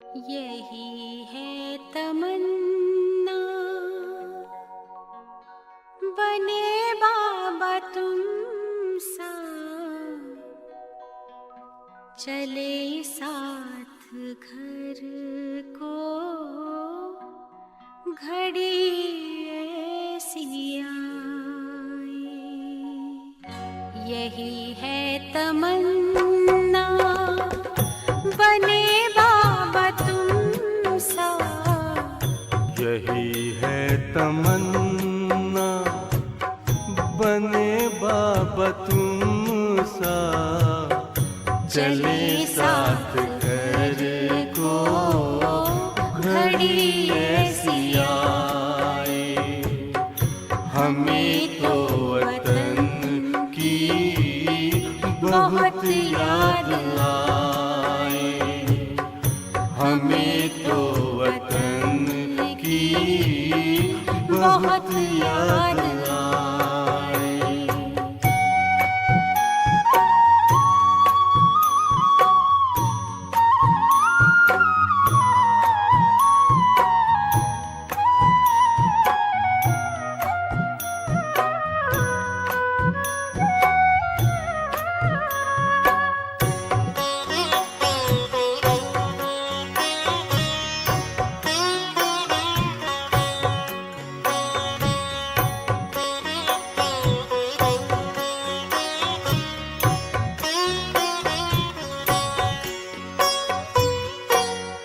यही है तमन्ना, बने बाबा तुम सा, चले साथ घर को घड़ी ऐसी आए। यही है तमन्ना, बने बाबा तुम सा। यही है तमन्ना, बने बाबा तुम सा, चले साथ घर को घड़ी ऐसी आए। हमें तो वतन की बहुत याद आए, हमें तो वतन की बहुत याद आए।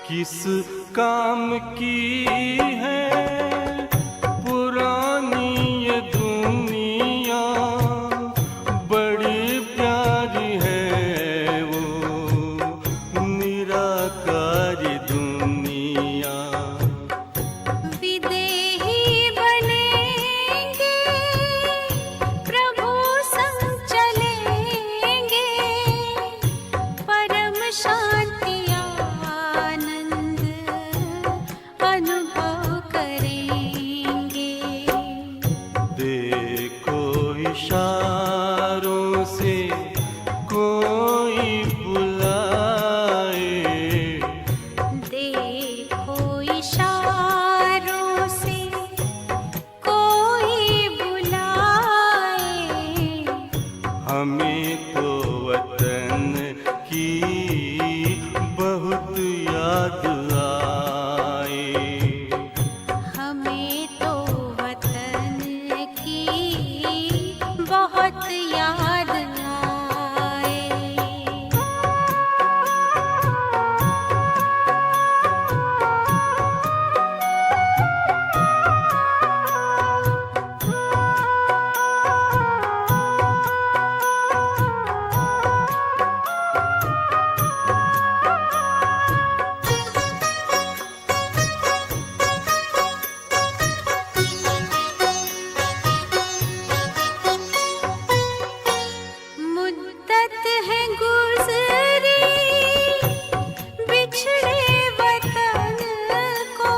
किस काम की है पुरानी ये दुनिया, बड़ी प्यारी है वो निराकारी दुनिया। विदेही बनेंगे, प्रभु संग चलेंगे, परम शांति अनुभव करेंगे। देखो इशारों से कोई बुलाए, देखो इशारों से कोई बुलाए। हमें तो वतन की बहुत याद आए, हमें तो वतन की बहुत याद आए। मुद्दत है गुज़री बिछड़े वतन को,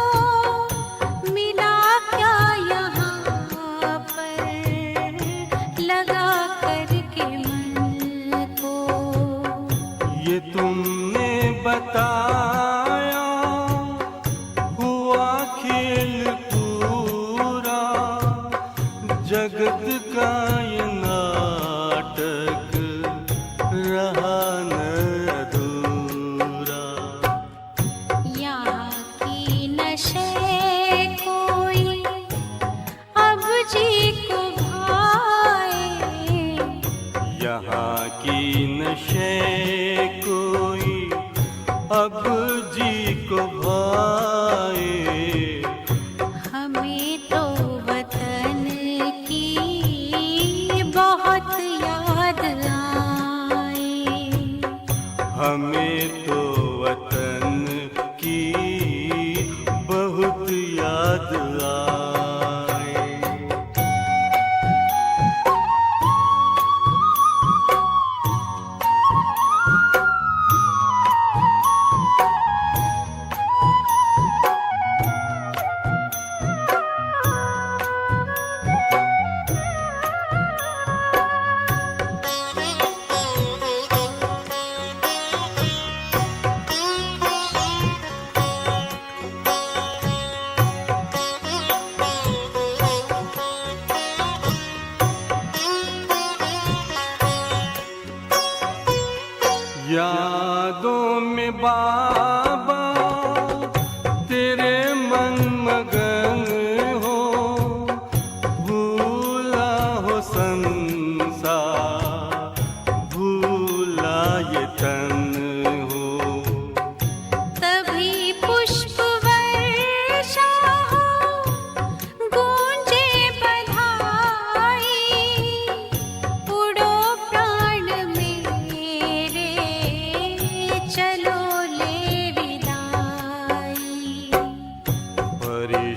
मिला क्या यहाँ पर लगा करके मन को। ये तुमने बताया हुआ खेल पूरा, जगत का ये नाटक रहा न अधूरा। यहाँ की नशे कोई अब जी को भाए, यहाँ की नशे कोई अब जी को भाए। हमें तो वतन की बहुत याद आए, हमें तो वतन की बहुत याद आए।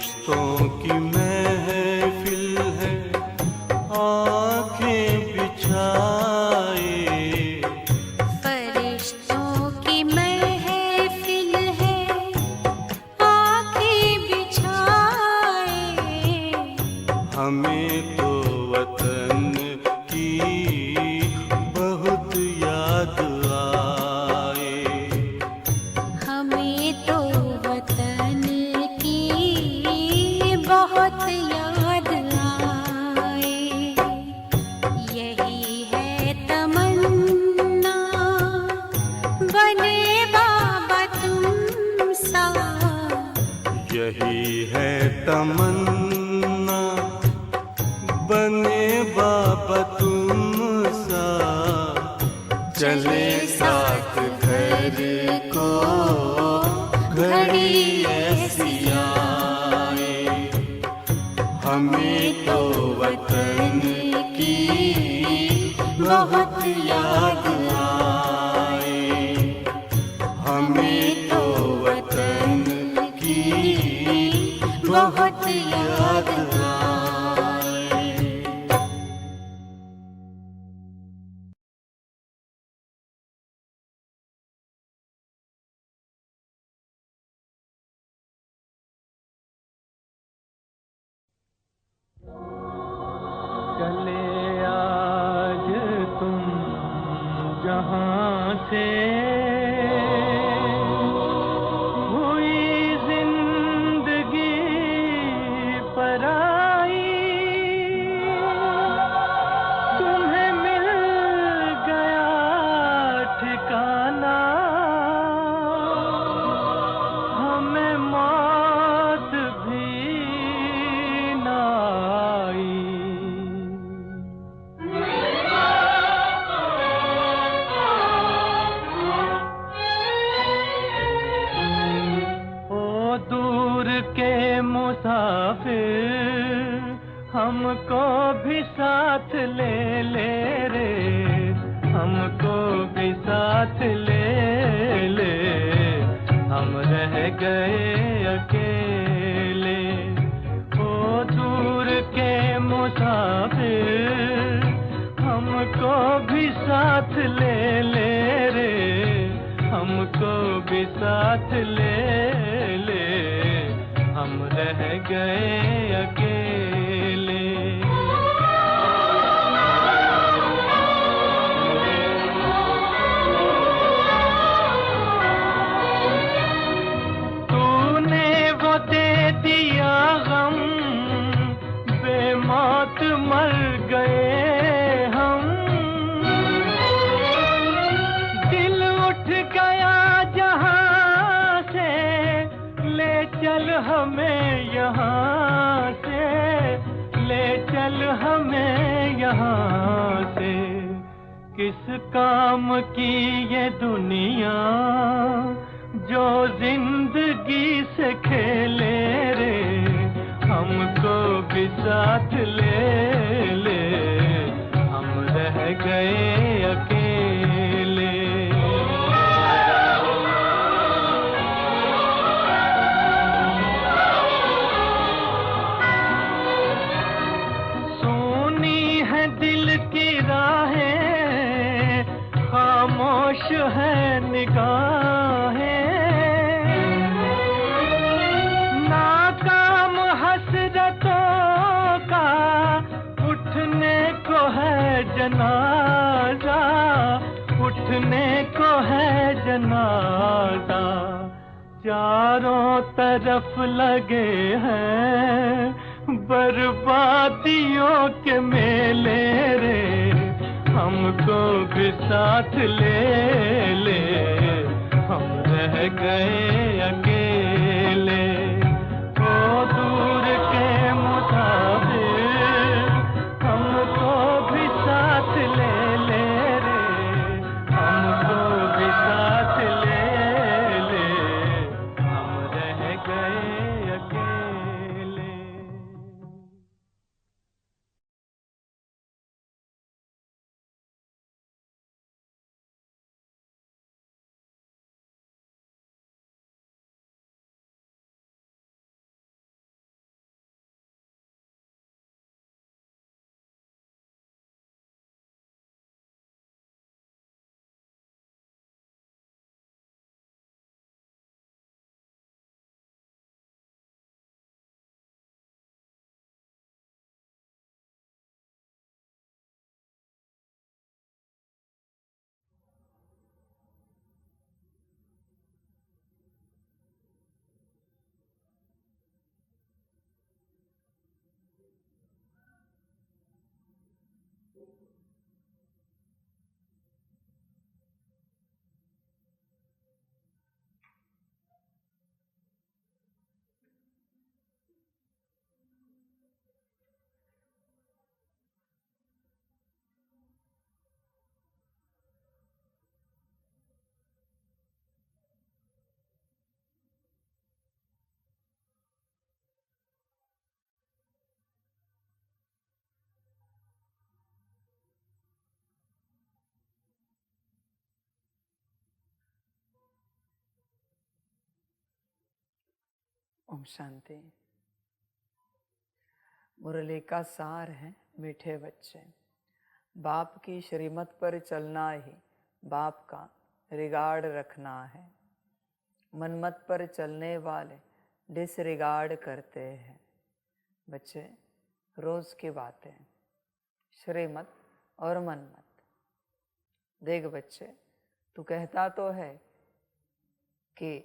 फरिश्तों की महफिल है, आंखें बिछाए। फरिश्तों की महफिल है, आंखें बिछाए। हमें तो वतन की बहुत याद आए। हमें तो वतन की बहुत याद आए। यही है तमन्ना, बने बाबा तुम सा। यही है तमन्ना, बने बाबा तुम सा। चले साथ घर को घड़ी ऐसी आए। हमें तो वतन की बहुत याद आए। हमें तो वतन की बहुत याद आए। चले आज तुम जहां से, हुई जिंदगी पराई। तुम्हें मिल गया ठिकाना, हमें मौत भी न आई। ओ दूर के मुसाफिर, हमको भी साथ ले ले रे। हमको भी साथ ले ले, हम रह गए अकेले। ओ दूर के मुसाफिर, हमको भी साथ ले ले रे। हमको भी साथ ले ले, हम रह गए अकेले। तूने वो दे दिया गम, बेमौत मर गए हम। दिल उठ गया जहां से, ले चल हमें यहाँ से। ले चल हमें यहाँ से। किस काम की ये दुनिया, जो जिंदगी से खेले रे। हमको भी साथ ले ले, हम रह गए अकेले। सुनी है दिल की राहें, खामोश है निगाहें। नाकाम हसरतों का उठने को है जनाजा। उठने को है जनाजा। चारों तरफ लगे हैं बर्बादियों के मेले रे। हमको भी साथ ले ले, हम रह गए अकेले। ओ दूर के मुसाफिर, हमको भी साथ ले ले रे। हमको भी साथ ले ले, हम रह गए अकेले। ओम शांति। मुरली का सार है मीठे बच्चे, बाप की श्रीमत पर चलना ही बाप का रिगार्ड रखना है। मनमत पर चलने वाले डिसरिगार्ड करते हैं। बच्चे रोज की बातें, श्रीमत और मनमत। देख बच्चे, तू कहता तो है कि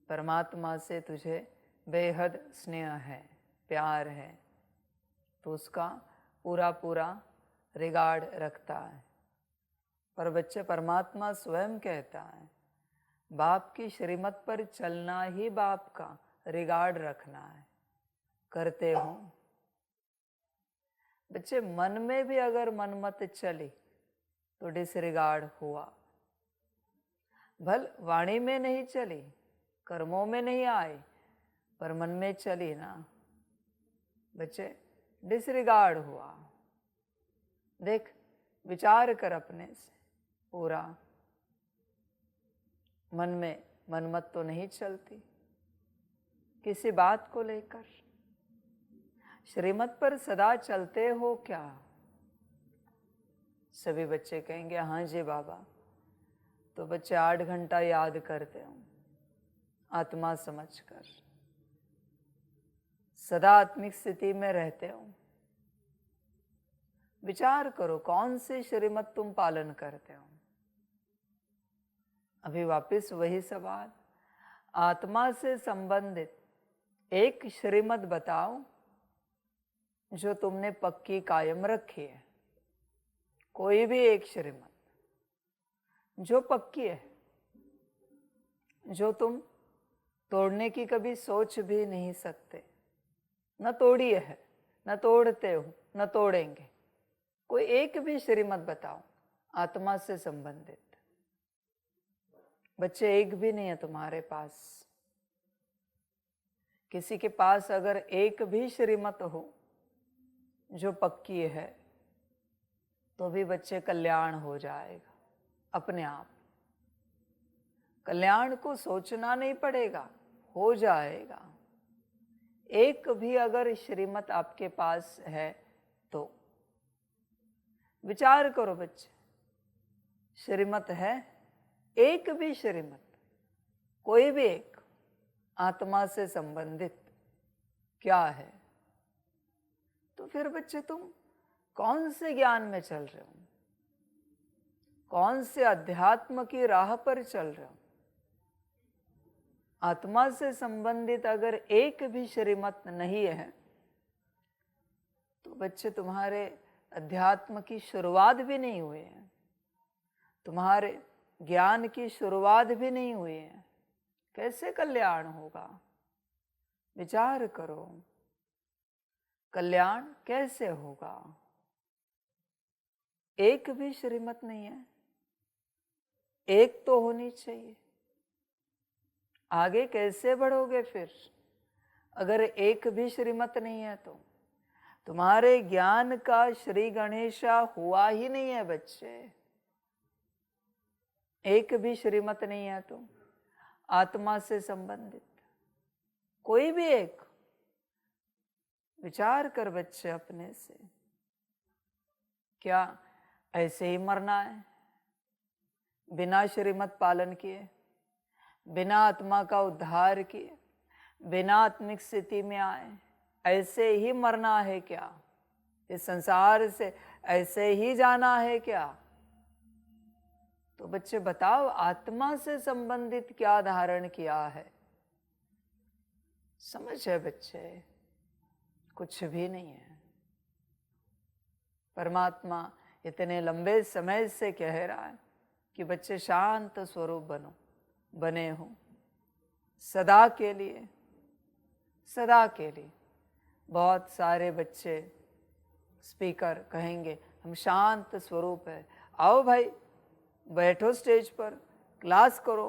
परमात्मा से तुझे बेहद स्नेह है, प्यार है, तो उसका पूरा पूरा रिगार्ड रखता है। पर बच्चे, परमात्मा स्वयं कहता है बाप की श्रीमत पर चलना ही बाप का रिगार्ड रखना है। करते हो बच्चे, मन में भी अगर मनमत चली तो डिसरिगार्ड हुआ। भल वाणी में नहीं चली, कर्मों में नहीं आई, पर मन में चली ना बच्चे, डिसरिगार्ड हुआ। देख, विचार कर अपने से पूरा। मन में मनमत तो नहीं चलती किसी बात को लेकर। श्रीमत पर सदा चलते हो क्या? सभी बच्चे कहेंगे हाँ जी बाबा। तो बच्चे 8 घंटा याद करते हो आत्मा समझकर, सदा आत्मिक स्थिति में रहते हो। विचार करो कौन सी श्रीमत तुम पालन करते हो। अभी वापस वही सवाल, आत्मा से संबंधित एक श्रीमत बताओ जो तुमने पक्की कायम रखी है। कोई भी एक श्रीमत जो पक्की है, जो तुम तोड़ने की कभी सोच भी नहीं सकते। न तोड़ी है, न तोड़ते हो, न तोड़ेंगे। कोई एक भी श्रीमत बताओ आत्मा से संबंधित। बच्चे, एक भी नहीं है तुम्हारे पास। किसी के पास अगर एक भी श्रीमत हो जो पक्की है तो भी बच्चे कल्याण हो जाएगा अपने आप। कल्याण को सोचना नहीं पड़ेगा, हो जाएगा। एक भी अगर श्रीमत आपके पास है तो विचार करो बच्चे, श्रीमत है एक भी श्रीमत, कोई भी एक आत्मा से संबंधित क्या है? तो फिर बच्चे तुम कौन से ज्ञान में चल रहे हो? कौन से अध्यात्म की राह पर चल रहे हो? आत्मा से संबंधित अगर एक भी श्रीमत नहीं है तो बच्चे तुम्हारे अध्यात्म की शुरुआत भी नहीं हुई है, तुम्हारे ज्ञान की शुरुआत भी नहीं हुई है। कैसे कल्याण होगा? विचार करो, कल्याण कैसे होगा? एक भी श्रीमत नहीं है, एक तो होनी चाहिए। आगे कैसे बढ़ोगे फिर अगर एक भी श्रीमत नहीं है तो? तुम्हारे ज्ञान का श्री गणेशा हुआ ही नहीं है बच्चे। एक भी श्रीमत नहीं है तो आत्मा से संबंधित कोई भी एक। विचार कर बच्चे अपने से, क्या ऐसे ही मरना है बिना श्रीमत पालन किए, बिना आत्मा का उद्धार किए, बिना आत्मिक स्थिति में आए? ऐसे ही मरना है क्या? इस संसार से ऐसे ही जाना है क्या? तो बच्चे बताओ, आत्मा से संबंधित क्या धारण किया है? समझ है बच्चे? कुछ भी नहीं है। परमात्मा इतने लंबे समय से कह रहा है कि बच्चे शांत स्वरूप बनो, बने हो सदा के लिए, सदा के लिए। बहुत सारे बच्चे स्पीकर कहेंगे हम शांत स्वरूप है, आओ भाई बैठो स्टेज पर, क्लास करो,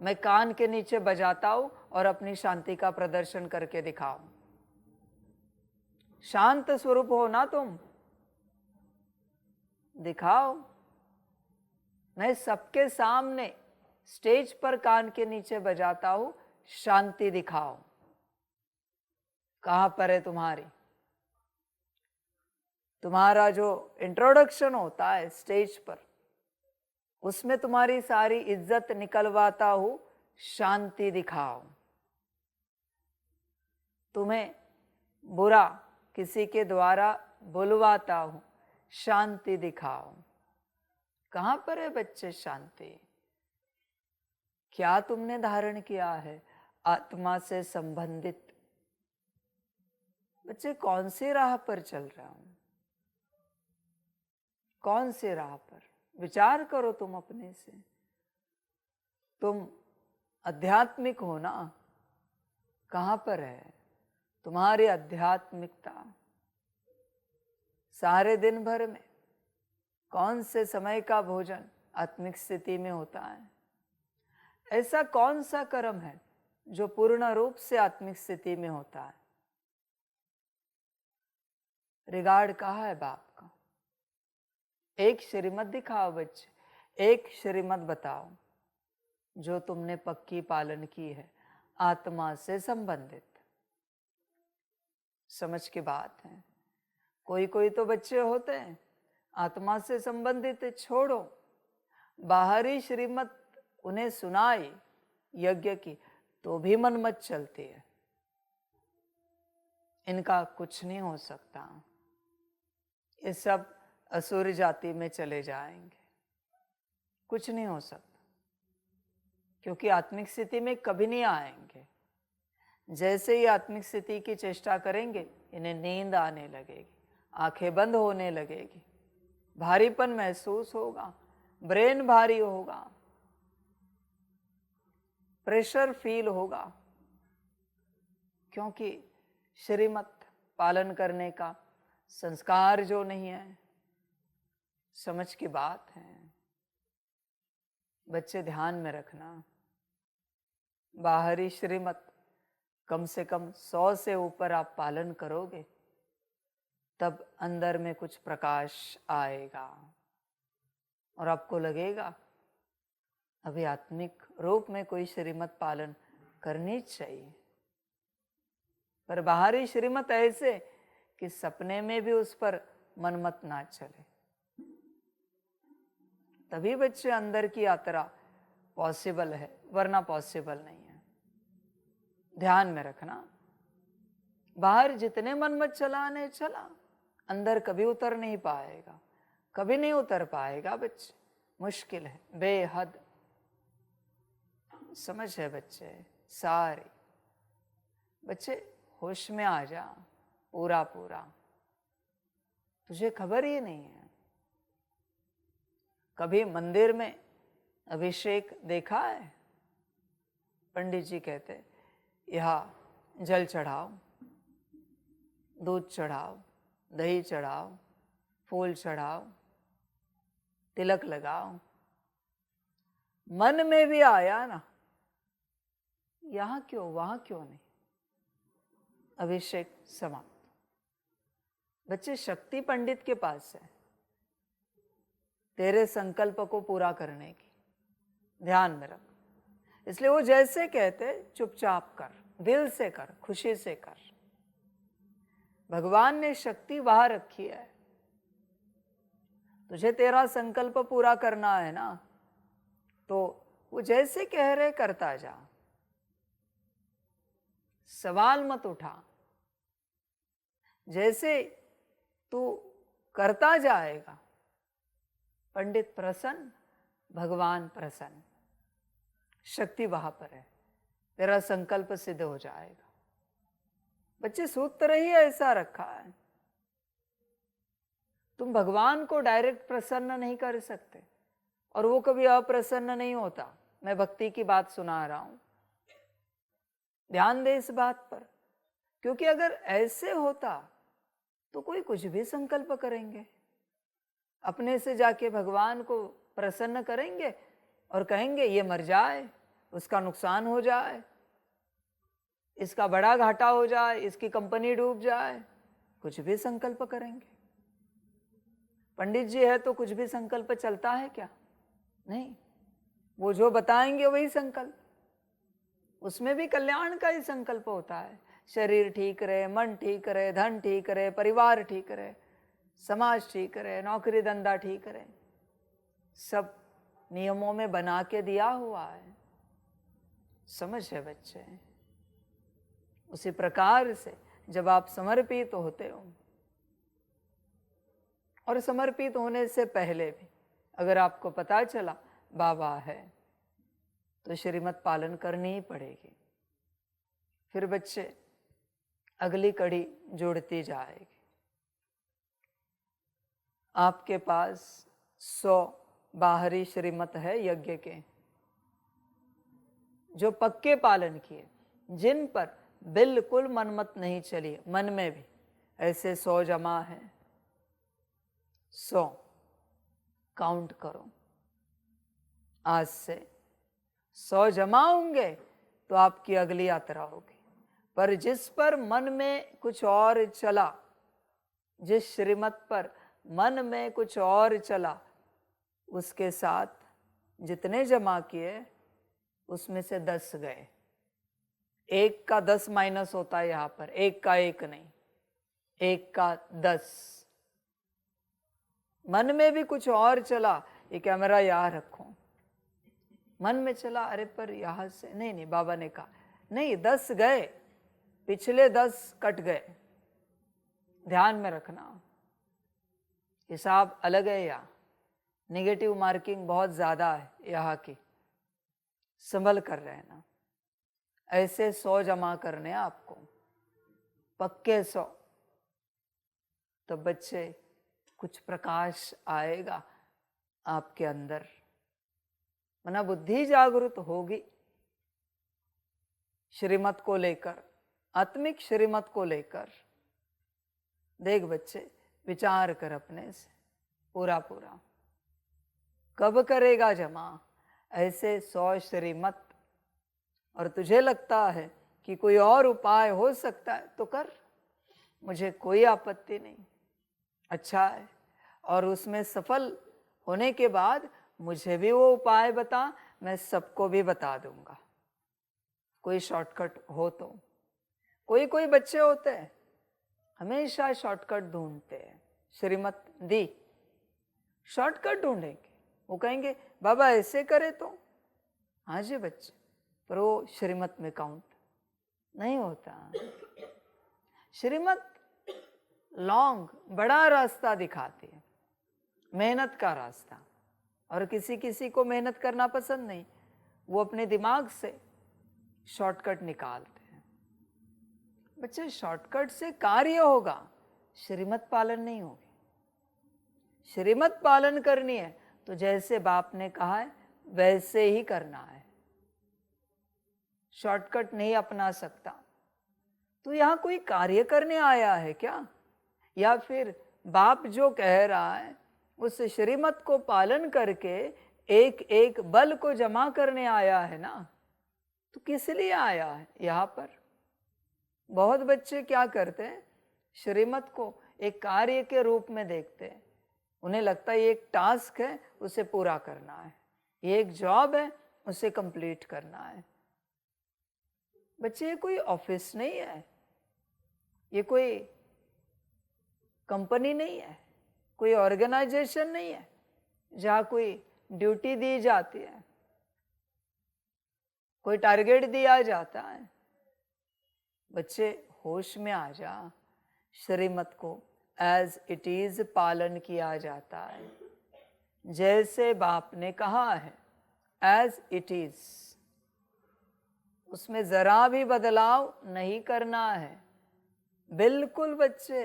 मैं कान के नीचे बजाता हूं और अपनी शांति का प्रदर्शन करके दिखाओ। शांत स्वरूप हो ना तुम, दिखाओ। मैं सबके सामने स्टेज पर कान के नीचे बजाता हूं, शांति दिखाओ। कहाँ पर है तुम्हारा जो इंट्रोडक्शन होता है स्टेज पर, उसमें तुम्हारी सारी इज्जत निकलवाता हूं, शांति दिखाओ। तुम्हें बुरा किसी के द्वारा बुलवाता हूं, शांति दिखाओ। कहां पर है बच्चे शांति? क्या तुमने धारण किया है आत्मा से संबंधित? बच्चे कौन सी राह पर चल रहा हूं? कौन सी राह पर? विचार करो तुम अपने से। तुम आध्यात्मिक हो ना? कहां पर है तुम्हारी आध्यात्मिकता? सारे दिन भर में कौन से समय का भोजन आत्मिक स्थिति में होता है? ऐसा कौन सा कर्म है जो पूर्ण रूप से आत्मिक स्थिति में होता है? रिगार्ड कहाँ है बाप का? एक श्रीमत दिखाओ बच्चे, एक श्रीमत बताओ जो तुमने पक्की पालन की है आत्मा से संबंधित। समझ की बात है। कोई कोई तो बच्चे होते हैं आत्मा से संबंधित छोड़ो, बाहरी श्रीमत उन्हें सुनाई यज्ञ की तो भी मन मत चलती है। इनका कुछ नहीं हो सकता, ये सब असुर जाति में चले जाएंगे, कुछ नहीं हो सकता, क्योंकि आत्मिक स्थिति में कभी नहीं आएंगे। जैसे ही आत्मिक स्थिति की चेष्टा करेंगे इन्हें नींद आने लगेगी, आंखें बंद होने लगेगी, भारीपन महसूस होगा, ब्रेन भारी होगा, प्रेशर फील होगा, क्योंकि श्रीमत पालन करने का संस्कार जो नहीं है। समझ की बात है बच्चे, ध्यान में रखना। बाहरी श्रीमत कम से कम 100 से ऊपर आप पालन करोगे तब अंदर में कुछ प्रकाश आएगा और आपको लगेगा अभी आत्मिक रूप में कोई श्रीमत पालन करनी चाहिए। पर बाहरी श्रीमत ऐसे कि सपने में भी उस पर मन मत ना चले, तभी बच्चे अंदर की यात्रा पॉसिबल है, वरना पॉसिबल नहीं है। ध्यान में रखना। बाहर जितने मन मत चलाने चला, अंदर कभी उतर नहीं पाएगा, कभी नहीं उतर पाएगा बच्चे, मुश्किल है बेहद। समझ है बच्चे? सारे बच्चे होश में आ जा पूरा पूरा। तुझे खबर ही नहीं है, कभी मंदिर में अभिषेक देखा है? पंडित जी कहते यहाँ जल चढ़ाओ, दूध चढ़ाओ, दही चढ़ाओ, फूल चढ़ाओ, तिलक लगाओ। मन में भी आया ना, यहाँ क्यों वहां क्यों नहीं, अभिषेक समाप्त। बच्चे शक्ति पंडित के पास है तेरे संकल्प को पूरा करने की, ध्यान में रख। इसलिए वो जैसे कहते चुपचाप कर, दिल से कर, खुशी से कर। भगवान ने शक्ति वहां रखी है, तुझे तेरा संकल्प पूरा करना है ना, तो वो जैसे कह रहे करता जा, सवाल मत उठा। जैसे तू करता जाएगा पंडित प्रसन्न, भगवान प्रसन्न, शक्ति वहां पर है, तेरा संकल्प सिद्ध हो जाएगा। बच्चे सूत्र ही ऐसा रखा है, तुम भगवान को डायरेक्ट प्रसन्न नहीं कर सकते और वो कभी अप्रसन्न नहीं होता। मैं भक्ति की बात सुना रहा हूं, ध्यान दे इस बात पर, क्योंकि अगर ऐसे होता तो कोई कुछ भी संकल्प करेंगे, अपने से जाके भगवान को प्रसन्न करेंगे और कहेंगे ये मर जाए, उसका नुकसान हो जाए, इसका बड़ा घाटा हो जाए, इसकी कंपनी डूब जाए, कुछ भी संकल्प करेंगे। पंडित जी है तो कुछ भी संकल्प चलता है क्या? नहीं, वो जो बताएंगे वही संकल्प, उसमें भी कल्याण का ही संकल्प होता है। शरीर ठीक रहे, मन ठीक रहे, धन ठीक रहे, परिवार ठीक रहे, समाज ठीक रहे, नौकरी धंधा ठीक रहे, सब नियमों में बना के दिया हुआ है। समझ है बच्चे? उसी प्रकार से जब आप समर्पित होते हो, और समर्पित होने से पहले भी अगर आपको पता चला बाबा है, तो श्रीमत पालन करनी ही पड़ेगी। फिर बच्चे अगली कड़ी जोड़ती जाएगी। आपके पास 100 बाहरी श्रीमत है यज्ञ के, जो पक्के पालन किए, जिन पर बिल्कुल मनमत नहीं चली, मन में भी ऐसे 100 जमा है। 100 काउंट करो, आज से 100 जमा होंगे तो आपकी अगली यात्रा होगी। पर जिस पर मन में कुछ और चला, जिस श्रीमत पर मन में कुछ और चला, उसके साथ जितने जमा किए उसमें से 10 गए। 1 का 10 माइनस होता है यहाँ पर, 1 का 1 नहीं, 1 का 10। मन में भी कुछ और चला, ये कैमरा यहाँ रखो, मन में चला अरे पर यहाँ से नहीं, बाबा ने कहा नहीं, 10 गए, पिछले 10 कट गए। ध्यान में रखना, हिसाब अलग है यहाँ, नेगेटिव मार्किंग बहुत ज्यादा है यहाँ की, संभल कर रहना। ऐसे 100 जमा करने आपको, पक्के 100, तो बच्चे कुछ प्रकाश आएगा आपके अंदर, वरना बुद्धि जागृत होगी श्रीमत को लेकर, आत्मिक श्रीमत को लेकर। देख बच्चे, विचार कर अपने से पूरा पूरा, कब करेगा जमा ऐसे 100 श्रीमत? और तुझे लगता है कि कोई और उपाय हो सकता है तो कर, मुझे कोई आपत्ति नहीं, अच्छा है। और उसमें सफल होने के बाद मुझे भी वो उपाय बता, मैं सबको भी बता दूंगा। कोई शॉर्टकट हो तो, कोई बच्चे होते हैं हमेशा शॉर्टकट ढूंढते हैं। श्रीमत दी, शॉर्टकट ढूंढेंगे, वो कहेंगे बाबा ऐसे करे तो, हाँ जी बच्चे, पर वो श्रीमत में काउंट नहीं होता। श्रीमत लॉन्ग, बड़ा रास्ता दिखाती है, मेहनत का रास्ता। और किसी किसी को मेहनत करना पसंद नहीं, वो अपने दिमाग से शॉर्टकट निकालते हैं। बच्चे, शॉर्टकट से कार्य होगा, श्रीमत पालन नहीं होगी। श्रीमत पालन करनी है तो जैसे बाप ने कहा है वैसे ही करना है, शॉर्टकट नहीं अपना सकता। तो यहां कोई कार्य करने आया है क्या, या फिर बाप जो कह रहा है उस श्रीमत को पालन करके एक एक बल को जमा करने आया है ना? तो किस लिए आया है यहाँ पर? बहुत बच्चे क्या करते हैं, श्रीमत को एक कार्य के रूप में देखते हैं। उन्हें लगता है ये एक टास्क है, उसे पूरा करना है, ये एक जॉब है, उसे कंप्लीट करना है। बच्चे, ये कोई ऑफिस नहीं है, ये कोई कंपनी नहीं है, कोई ऑर्गेनाइजेशन नहीं है जहाँ कोई ड्यूटी दी जाती है, कोई टारगेट दिया जाता है। बच्चे, होश में आ जा, श्रीमत को एज इट इज पालन किया जाता है, जैसे बाप ने कहा है एज इट इज, उसमें जरा भी बदलाव नहीं करना है। बिल्कुल बच्चे,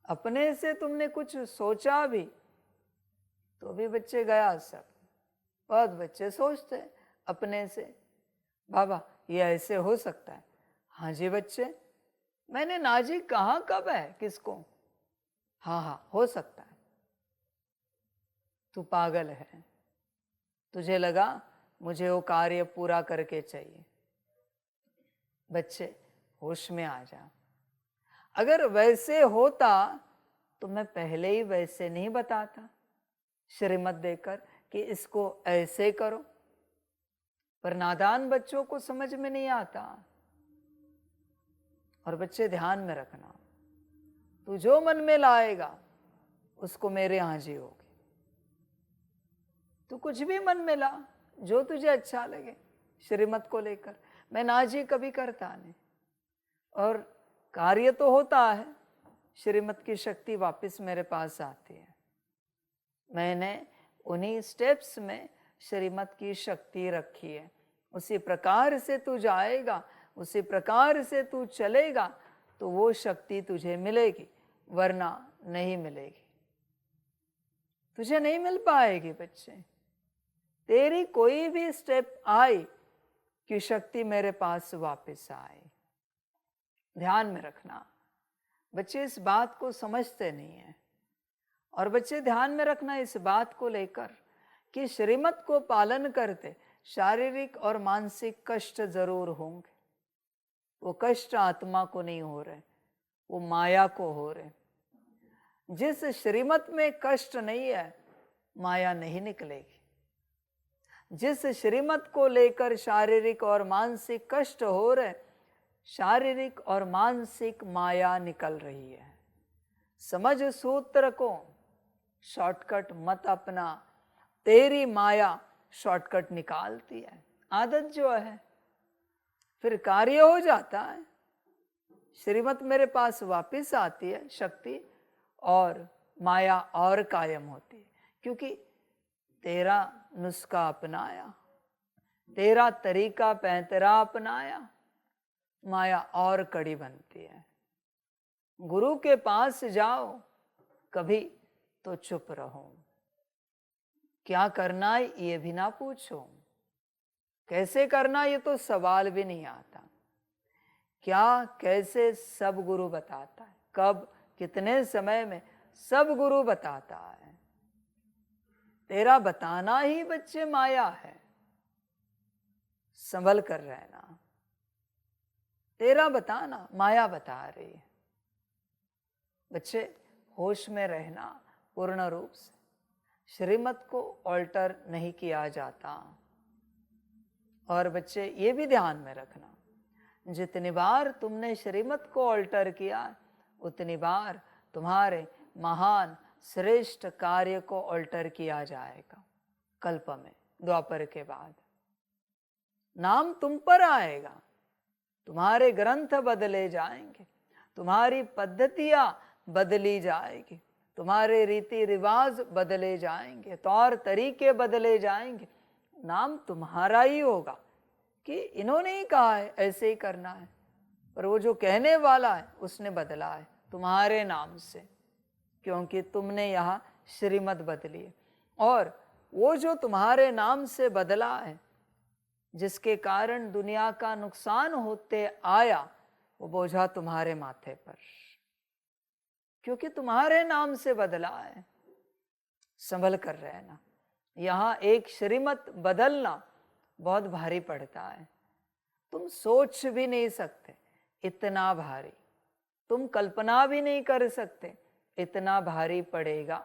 अपने से तुमने कुछ सोचा भी तो भी बच्चे गया सब। बहुत बच्चे सोचते हैं अपने से, बाबा ये ऐसे हो सकता है। हाँ जी बच्चे, मैंने नाजी कहा कब है किसको? हाँ हो सकता है। तू पागल है, तुझे लगा मुझे वो कार्य पूरा करके चाहिए। बच्चे, होश में आ जा। अगर वैसे होता तो मैं पहले ही वैसे नहीं बताता श्रीमत देकर कि इसको ऐसे करो। पर नादान बच्चों को समझ में नहीं आता, और बच्चे ध्यान में रखना, तू जो मन में लाएगा उसको मेरे यहाँ जियोगे। तू कुछ भी मन में ला, जो तुझे अच्छा लगे श्रीमत को लेकर। मैं नाजी कभी करता नहीं, और कार्य तो होता है, श्रीमत की शक्ति वापस मेरे पास आती है। मैंने उन्हीं स्टेप्स में श्रीमत की शक्ति रखी है। उसी प्रकार से तू जाएगा, उसी प्रकार से तू चलेगा तो वो शक्ति तुझे मिलेगी, वरना नहीं मिलेगी। तुझे नहीं मिल पाएगी बच्चे। तेरी कोई भी स्टेप आई कि शक्ति मेरे पास वापस आए। ध्यान में रखना बच्चे, इस बात को समझते नहीं है। और बच्चे ध्यान में रखना इस बात को लेकर कि श्रीमत को पालन करते शारीरिक और मानसिक कष्ट जरूर होंगे। वो कष्ट आत्मा को नहीं हो रहे, वो माया को हो रहे। जिस श्रीमत में कष्ट नहीं है, माया नहीं निकलेगी। जिस श्रीमत को लेकर शारीरिक और मानसिक कष्ट हो रहे, शारीरिक और मानसिक माया निकल रही है। समझ सूत्र को, शॉर्टकट मत अपना। तेरी माया शॉर्टकट निकालती है। आदत जो है, फिर कार्य हो जाता है। श्रीमत मेरे पास वापस आती है शक्ति, और माया और कायम होती है, क्योंकि तेरा नुस्खा अपनाया, तेरा तरीका पैंतरा अपनाया, माया और कड़ी बनती है। गुरु के पास जाओ, कभी तो चुप रहो। क्या करना है ये भी ना पूछो, कैसे करना ये तो सवाल भी नहीं आता। क्या कैसे सब गुरु बताता है, कब कितने समय में सब गुरु बताता है। तेरा बताना ही बच्चे माया है। संभल कर रहना। तेरा बताना माया बता रही है। बच्चे होश में रहना पूर्ण रूप से। श्रीमत को ऑल्टर नहीं किया जाता। और बच्चे ये भी ध्यान में रखना, जितनी बार तुमने श्रीमत को ऑल्टर किया, उतनी बार तुम्हारे महान श्रेष्ठ कार्य को ऑल्टर किया जाएगा। कल्प में, द्वापर के बाद नाम तुम पर आएगा। तुम्हारे ग्रंथ बदले जाएंगे, तुम्हारी पद्धतियां बदली जाएगी, तुम्हारे रीति रिवाज बदले जाएंगे, तौर तरीके बदले जाएंगे। नाम तुम्हारा ही होगा कि इन्होंने ही कहा है ऐसे ही करना है, पर वो जो कहने वाला है उसने बदला है तुम्हारे नाम से, क्योंकि तुमने यहाँ श्रीमत बदली है। और वो जो तुम्हारे नाम से बदला है, जिसके कारण दुनिया का नुकसान होते आया, वो बोझा तुम्हारे माथे पर, क्योंकि तुम्हारे नाम से बदला है। संभल कर रहना। यहाँ एक श्रीमत बदलना बहुत भारी पड़ता है। तुम सोच भी नहीं सकते इतना भारी, तुम कल्पना भी नहीं कर सकते इतना भारी पड़ेगा।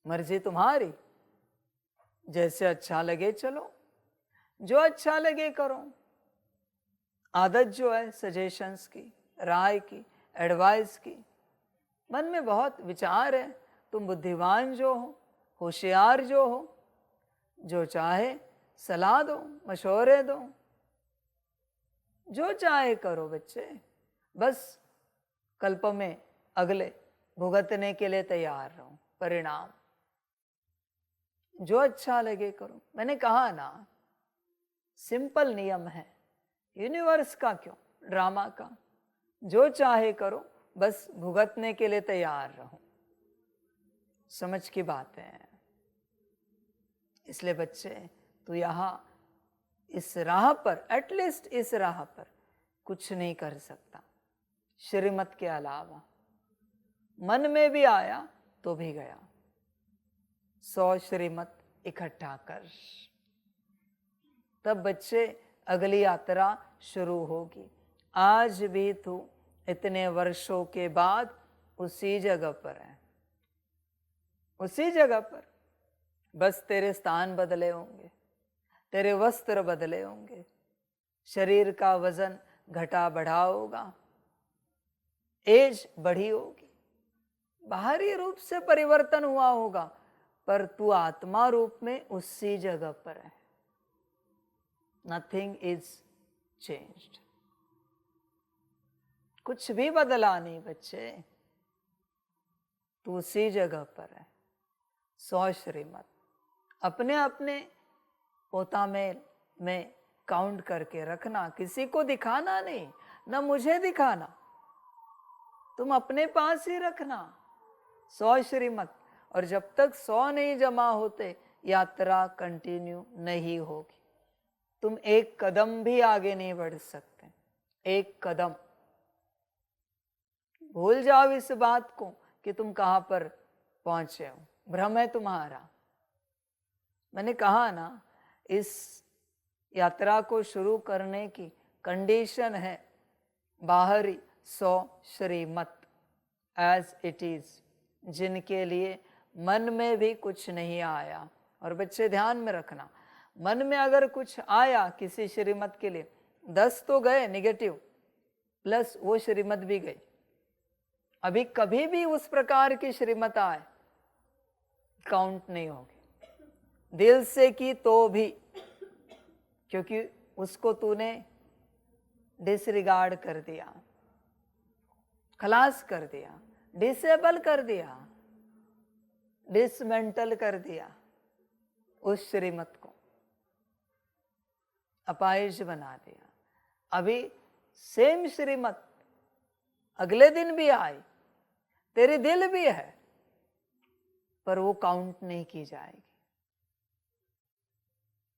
मर्जी तुम्हारी, जैसे अच्छा लगे चलो, जो अच्छा लगे करो। आदत जो है सजेशंस की, राय की, एडवाइस की। मन में बहुत विचार है, तुम बुद्धिमान जो हो, होशियार जो हो, जो चाहे सलाह दो, मशवरे दो, जो चाहे करो बच्चे। बस कल्प में अगले भुगतने के लिए तैयार रहो। परिणाम जो अच्छा लगे करो। मैंने कहा ना, सिंपल नियम है यूनिवर्स का, क्यों ड्रामा का। जो चाहे करो, बस भुगतने के लिए तैयार रहो। समझ की बात है। इसलिए बच्चे, तू यहाँ इस राह पर, एटलीस्ट इस राह पर कुछ नहीं कर सकता श्रीमत के अलावा। मन में भी आया तो भी गया। 100 श्रीमत इकट्ठा कर, तब बच्चे अगली यात्रा शुरू होगी। आज भी तू इतने वर्षों के बाद उसी जगह पर है, उसी जगह पर। बस तेरे स्थान बदले होंगे, तेरे वस्त्र बदले होंगे, शरीर का वजन घटा बढ़ा होगा, एज बढ़ी होगी, बाहरी रूप से परिवर्तन हुआ होगा, पर तू आत्मा रूप में उसी जगह पर है। नथिंग इज चेंज्ड, कुछ भी बदला नहीं बच्चे, तू उसी जगह पर है। 100 श्रीमत अपने अपने पोता में काउंट करके रखना, किसी को दिखाना नहीं, ना मुझे दिखाना, तुम अपने पास ही रखना 100 श्रीमत। और जब तक 100 नहीं जमा होते यात्रा कंटिन्यू नहीं होगी। तुम एक कदम भी आगे नहीं बढ़ सकते, एक कदम। भूल जाओ इस बात को कि तुम कहां पर पहुंचे हो, भ्रम है तुम्हारा। मैंने कहा ना, इस यात्रा को शुरू करने की कंडीशन है बाहरी 100 श्रीमत एज इट इज, जिनके लिए मन में भी कुछ नहीं आया। और बच्चे ध्यान में रखना, मन में अगर कुछ आया किसी श्रीमत के लिए, 10 तो गए नेगेटिव, प्लस वो श्रीमत भी गई। अभी कभी भी उस प्रकार की श्रीमत आए काउंट नहीं होगी, दिल से की तो भी, क्योंकि उसको तूने डिसरिगार्ड कर दिया, खलास कर दिया, डिसेबल कर दिया, डिसमेंटल कर दिया, उस श्रीमत को अपाहिज बना दिया। अभी सेम श्रीमत अगले दिन भी आई, तेरे दिल भी है, पर वो काउंट नहीं की जाएगी,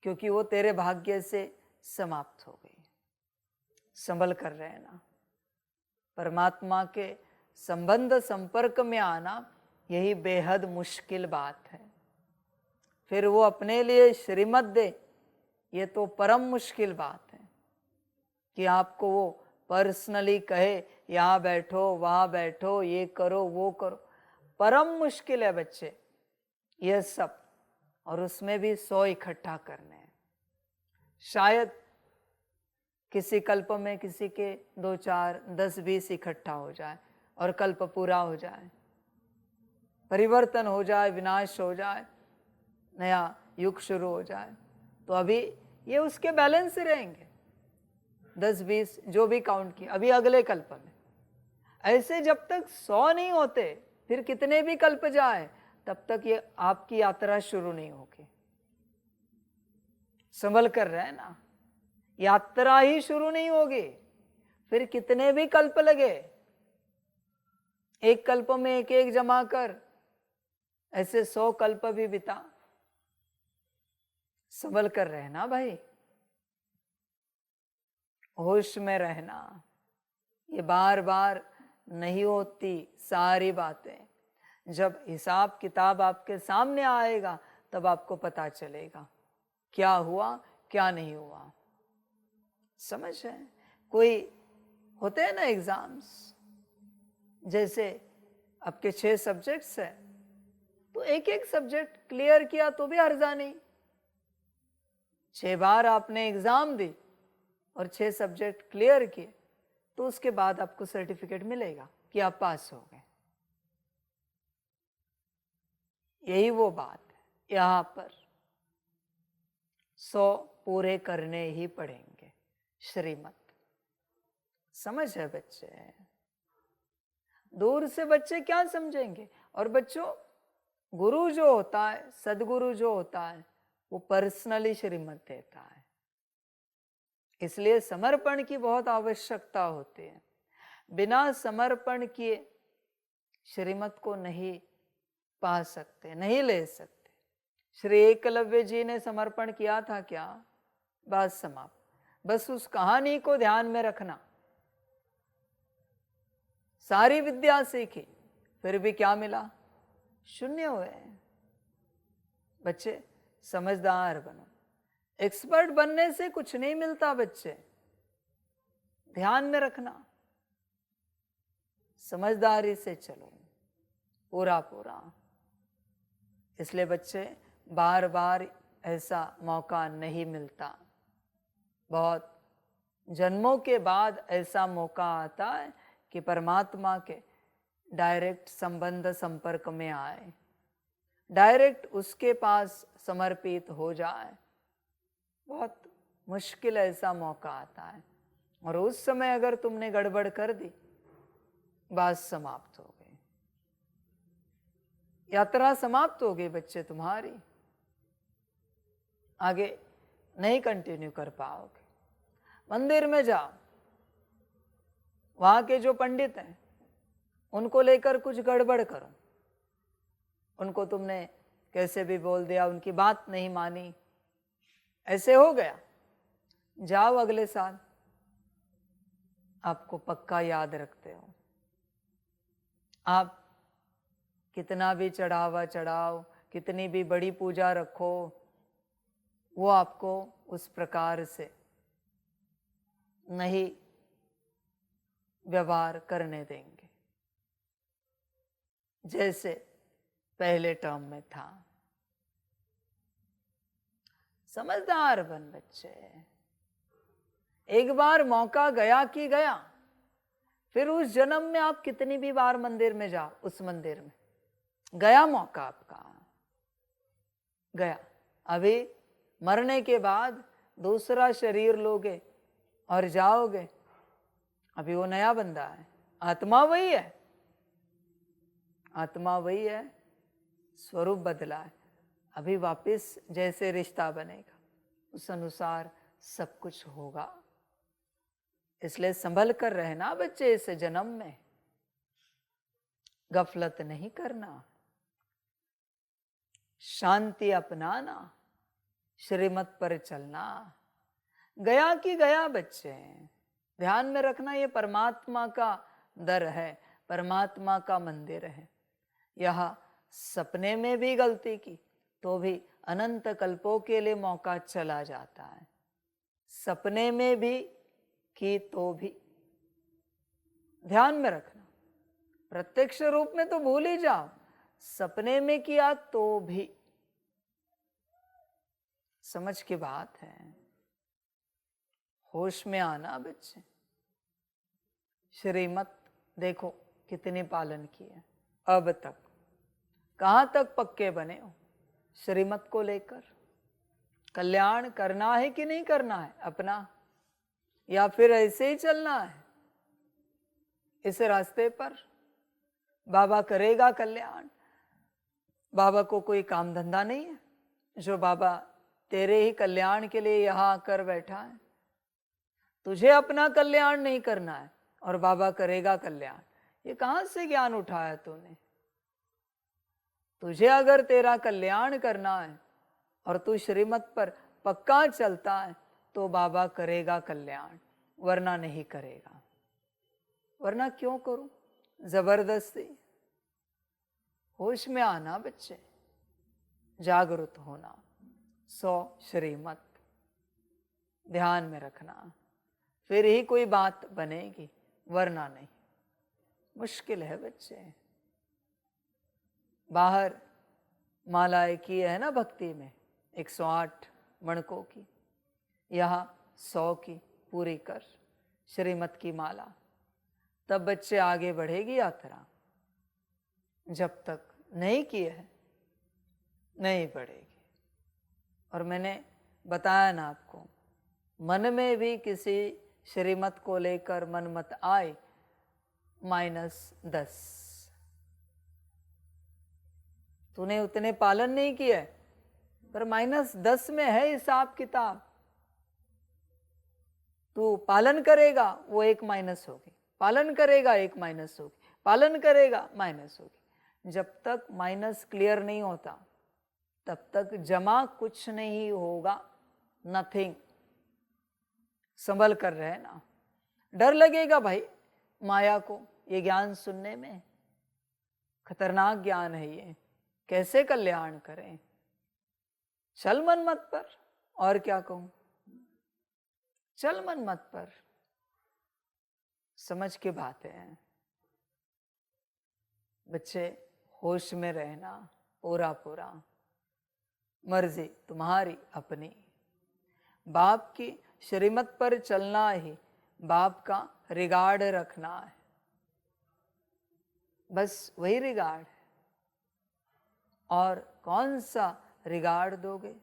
क्योंकि वो तेरे भाग्य से समाप्त हो गई। संभल कर रहना, परमात्मा के संबंध संपर्क में आना यही बेहद मुश्किल बात है। फिर वो अपने लिए श्रीमत दे, ये तो परम मुश्किल बात है कि आपको वो पर्सनली कहे यहाँ बैठो वहाँ बैठो, ये करो वो करो, परम मुश्किल है बच्चे ये सब। और उसमें भी 100 इकट्ठा करने हैं। शायद किसी कल्प में किसी के 2, 4, 10, 20 इकट्ठा हो जाए और कल्प पूरा हो जाए, परिवर्तन हो जाए, विनाश हो जाए, नया युग शुरू हो जाए, तो अभी ये उसके बैलेंस रहेंगे 10, 20 जो भी काउंट किया अभी अगले कल्प में। ऐसे जब तक 100 नहीं होते, फिर कितने भी कल्प जाए, तब तक ये आपकी यात्रा शुरू नहीं होगी। संभल कर रहना, यात्रा ही शुरू नहीं होगी, फिर कितने भी कल्प लगे, एक कल्प में एक एक जमा कर, ऐसे 100 कल्प भी बिता। संभल कर रहना भाई, होश में रहना। ये बार बार नहीं होती सारी बातें, जब हिसाब किताब आपके सामने आएगा तब आपको पता चलेगा क्या हुआ क्या नहीं हुआ। समझ है? कोई होते हैं ना एग्जाम्स, जैसे आपके 6 सब्जेक्ट्स है, तो एक एक सब्जेक्ट क्लियर किया तो भी हर्जा नहीं। 6 बार आपने एग्जाम दी और 6 सब्जेक्ट क्लियर किए, तो उसके बाद आपको सर्टिफिकेट मिलेगा कि आप पास हो गए। यही वो बात है, यहां पर 100 पूरे करने ही पड़ेंगे श्रीमत। समझ है बच्चे? दूर से बच्चे क्या समझेंगे? और बच्चों, गुरु जो होता है, सदगुरु जो होता है, वो पर्सनली श्रीमत देता है, इसलिए समर्पण की बहुत आवश्यकता होती है। बिना समर्पण किए श्रीमत को नहीं पा सकते, नहीं ले सकते। श्री एकलव्य जी ने समर्पण किया था क्या? बात समाप्त। बस उस कहानी को ध्यान में रखना। सारी विद्या सीखी, फिर भी क्या मिला? शून्य हुए। बच्चे समझदार बनो। एक्सपर्ट बनने से कुछ नहीं मिलता बच्चे, ध्यान में रखना। समझदारी से चलो पूरा पूरा। इसलिए बच्चे, बार बार ऐसा मौका नहीं मिलता, बहुत जन्मों के बाद ऐसा मौका आता है कि परमात्मा के डायरेक्ट संबंध संपर्क में आए, डायरेक्ट उसके पास समर्पित हो जाए। बहुत मुश्किल ऐसा मौका आता है, और उस समय अगर तुमने गड़बड़ कर दी, बात समाप्त हो गई, यात्रा समाप्त हो गई बच्चे तुम्हारी, आगे नहीं कंटिन्यू कर पाओगे। मंदिर में जाओ, वहां के जो पंडित हैं उनको लेकर कुछ गड़बड़ करो, उनको तुमने कैसे भी बोल दिया, उनकी बात नहीं मानी, ऐसे हो गया, जाओ अगले साल, आपको पक्का याद रखते हो। आप कितना भी चढ़ावा चढ़ाओ, कितनी भी बड़ी पूजा रखो, वो आपको उस प्रकार से नहीं व्यवहार करने देंगे जैसे पहले टर्म में था। समझदार बन बच्चे, एक बार मौका गया कि गया, फिर उस जन्म में आप कितनी भी बार मंदिर में जाओ, उस मंदिर में गया मौका आपका, गया। अभी मरने के बाद दूसरा शरीर लोगे और जाओगे, अभी वो नया बंदा है, आत्मा वही है, आत्मा वही है, स्वरूप बदला है। अभी वापस जैसे रिश्ता बनेगा उस अनुसार सब कुछ होगा। इसलिए संभल कर रहना बच्चे, इस जन्म में गफलत नहीं करना, शांति अपनाना, श्रीमत पर चलना। गया कि गया बच्चे, ध्यान में रखना, ये परमात्मा का दर है, परमात्मा का मंदिर है। यह सपने में भी गलती की तो भी अनंत कल्पों के लिए मौका चला जाता है, सपने में भी की तो भी ध्यान में रखना। प्रत्यक्ष रूप में तो भूल ही जाओ, सपने में किया तो भी समझ की बात है। होश में आना बच्चे, श्रीमत देखो कितने पालन किए अब तक, कहां तक पक्के बने हो श्रीमत को लेकर। कल्याण करना है कि नहीं करना है अपना, या फिर ऐसे ही चलना है इस रास्ते पर। बाबा करेगा कल्याण, बाबा को कोई काम धंधा नहीं है जो बाबा तेरे ही कल्याण के लिए यहां आकर बैठा है। तुझे अपना कल्याण नहीं करना है और बाबा करेगा कल्याण, ये कहां से ज्ञान उठाया तूने? तुझे अगर तेरा कल्याण करना है और तू श्रीमत पर पक्का चलता है तो बाबा करेगा कल्याण, वरना नहीं करेगा। वरना क्यों करूं जबरदस्ती? होश में आना बच्चे, जागरूक होना, श्रीमत ध्यान में रखना, फिर ही कोई बात बनेगी, वरना नहीं। मुश्किल है बच्चे। बाहर मालाएं की है ना भक्ति में 108 मणकों की, यहाँ 100 की पूरी कर श्रीमत की माला, तब बच्चे आगे बढ़ेगी यात्रा। जब तक नहीं की है नहीं बढ़ेगी। और मैंने बताया ना आपको, मन में भी किसी श्रीमत को लेकर मन मत आए, -10। तूने उतने पालन नहीं किए, पर -10 में है हिसाब किताब। तू पालन करेगा वो 1 माइनस होगी, पालन करेगा 1 माइनस होगी, पालन करेगा माइनस होगी। जब तक माइनस क्लियर नहीं होता तब तक जमा कुछ नहीं होगा, नथिंग। संभल कर रहना। डर लगेगा भाई माया को ये ज्ञान सुनने में, खतरनाक ज्ञान है ये, कैसे कल्याण करें? चल मन मत पर, और क्या कहूं, चल मन मत पर। समझ की बातें हैं बच्चे, होश में रहना पूरा पूरा। मर्जी तुम्हारी अपनी, बाप की श्रीमत पर चलना ही बाप का रिगार्ड रखना है। बस वही रिगार्ड है। और कौन सा रिगार्ड दोगे?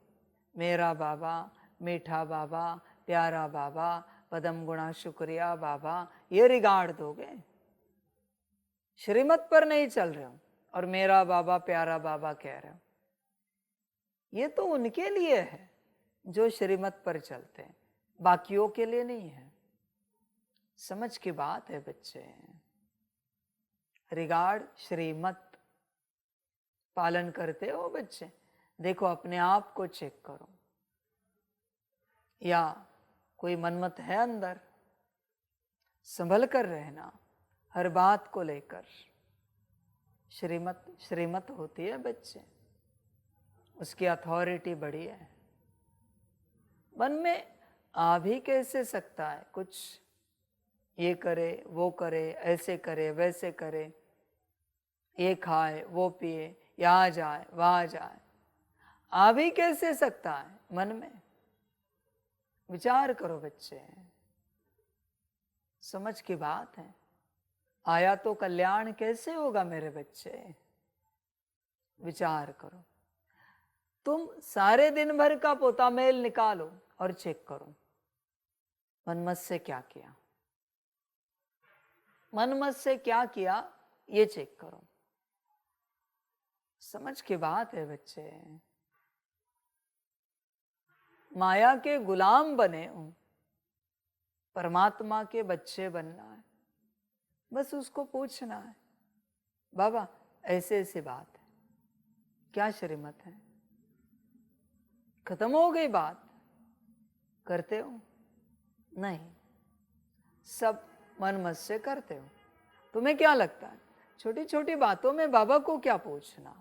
मेरा बाबा, मीठा बाबा, प्यारा बाबा, पदम गुणा शुक्रिया बाबा, ये रिगार्ड दोगे? श्रीमत पर नहीं चल रहे हो और मेरा बाबा प्यारा बाबा कह रहे हो। ये तो उनके लिए है जो श्रीमत पर चलते हैं, बाकियों के लिए नहीं है। समझ की बात है बच्चे। रिगार्ड श्रीमत पालन करते हो बच्चे? देखो अपने आप को चेक करो, या कोई मनमत है अंदर? संभल कर रहना हर बात को लेकर। श्रीमत श्रीमत होती है बच्चे, उसकी अथॉरिटी बड़ी है। मन में आ भी कैसे सकता है कुछ, ये करे वो करे, ऐसे करे वैसे करे, ये खाए वो पिए, यहाँ जाए वहाँ जाए, आ भी कैसे सकता है मन में? विचार करो बच्चे, समझ की बात है। आया तो कल्याण कैसे होगा मेरे बच्चे? विचार करो। तुम सारे दिन भर का पोता मेल निकालो और चेक करो मनमत से क्या किया, मनमत से क्या किया, ये चेक करो। समझ की बात है बच्चे। माया के गुलाम बने हो, परमात्मा के बच्चे बनना है। बस उसको पूछना है, बाबा ऐसे ऐसी बात है, क्या श्रीमत है? खत्म हो गई बात। करते हो? नहीं, सब मनमत से करते हो। तुम्हें क्या लगता है छोटी छोटी बातों में बाबा को क्या पूछना?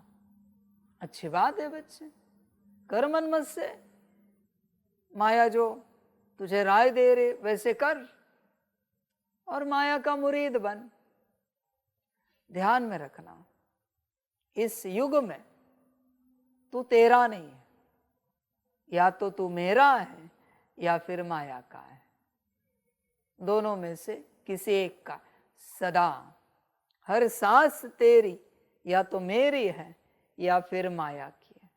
अच्छी बात है बच्चे, कर मनमत से। माया जो तुझे राय दे रहे वैसे कर और माया का मुरीद बन। ध्यान में रखना, इस युग में तू तेरा नहीं है, या तो तू मेरा है या फिर माया का है। दोनों में से किसी एक का। सदा हर सांस तेरी या तो मेरी है या फिर माया की है।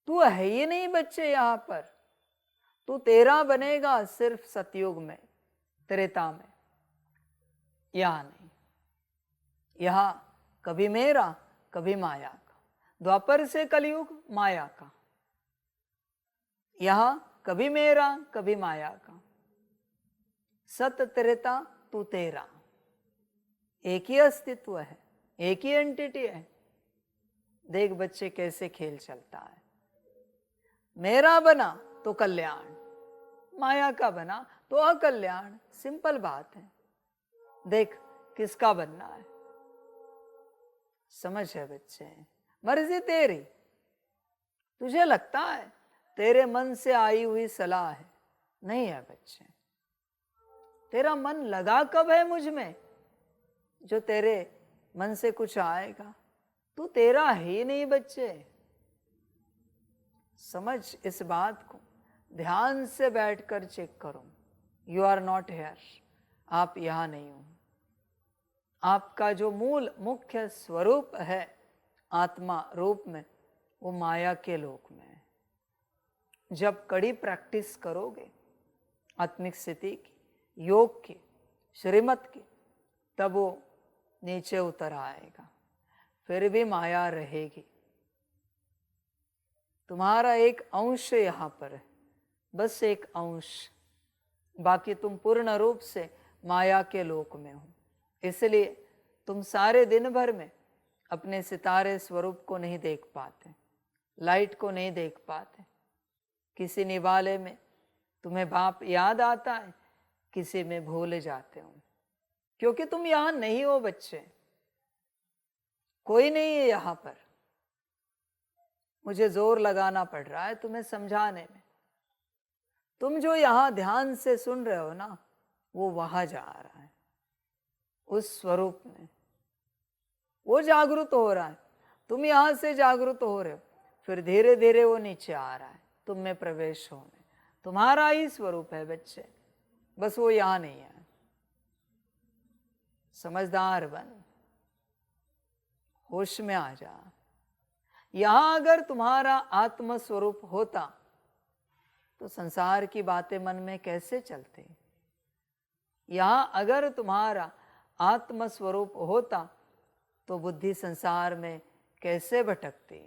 तू है ही नहीं बच्चे यहाँ पर। तू तेरा बनेगा सिर्फ सतयुग में, त्रेता में, यहाँ नहीं। यहाँ कभी मेरा कभी माया का। द्वापर से कलयुग माया का, यहाँ कभी मेरा कभी माया का। सत त्रेता तू तेरा, एक ही अस्तित्व है, एक ही एंटिटी है। देख बच्चे कैसे खेल चलता है। मेरा बना तो कल्याण, माया का बना तो अकल्याण। सिंपल बात है। देख किसका बनना है। समझ है बच्चे, मर्जी तेरी। तुझे लगता है तेरे मन से आई हुई सलाह है, नहीं है बच्चे। तेरा मन लगा कब है मुझ में जो तेरे मन से कुछ आएगा? तू तेरा ही नहीं बच्चे। समझ इस बात को। ध्यान से बैठकर चेक करो। यू आर नॉट हेयर, आप यहां नहीं हो। आपका जो मूल मुख्य स्वरूप है आत्मा रूप में, वो माया के लोक में है। जब कड़ी प्रैक्टिस करोगे आत्मिक स्थिति की, योग की, श्रीमत की, तब वो नीचे उतर आएगा। फिर भी माया रहेगी। तुम्हारा एक अंश यहाँ पर है, बस एक अंश। बाकी तुम पूर्ण रूप से माया के लोक में हो। इसलिए तुम सारे दिन भर में अपने सितारे स्वरूप को नहीं देख पाते, लाइट को नहीं देख पाते। किसी निवाले में तुम्हें बाप याद आता है, किसी में भूल जाते हो, क्योंकि तुम यहां नहीं हो बच्चे। कोई नहीं है यहां पर। मुझे जोर लगाना पड़ रहा है तुम्हें समझाने में। तुम जो यहां ध्यान से सुन रहे हो ना, वो वहां जा रहा है, उस स्वरूप में। वो जागृत हो रहा है, तुम यहां से जागृत हो रहे हो, फिर धीरे धीरे वो नीचे आ रहा है तुम में प्रवेश होने। तुम्हारा ही स्वरूप है बच्चे, बस वो यहां नहीं है। समझदार बन, होश में आ जा। यहां अगर तुम्हारा आत्म स्वरूप होता तो संसार की बातें मन में कैसे चलते? यहां अगर तुम्हारा आत्म स्वरूप होता तो बुद्धि संसार में कैसे भटकती?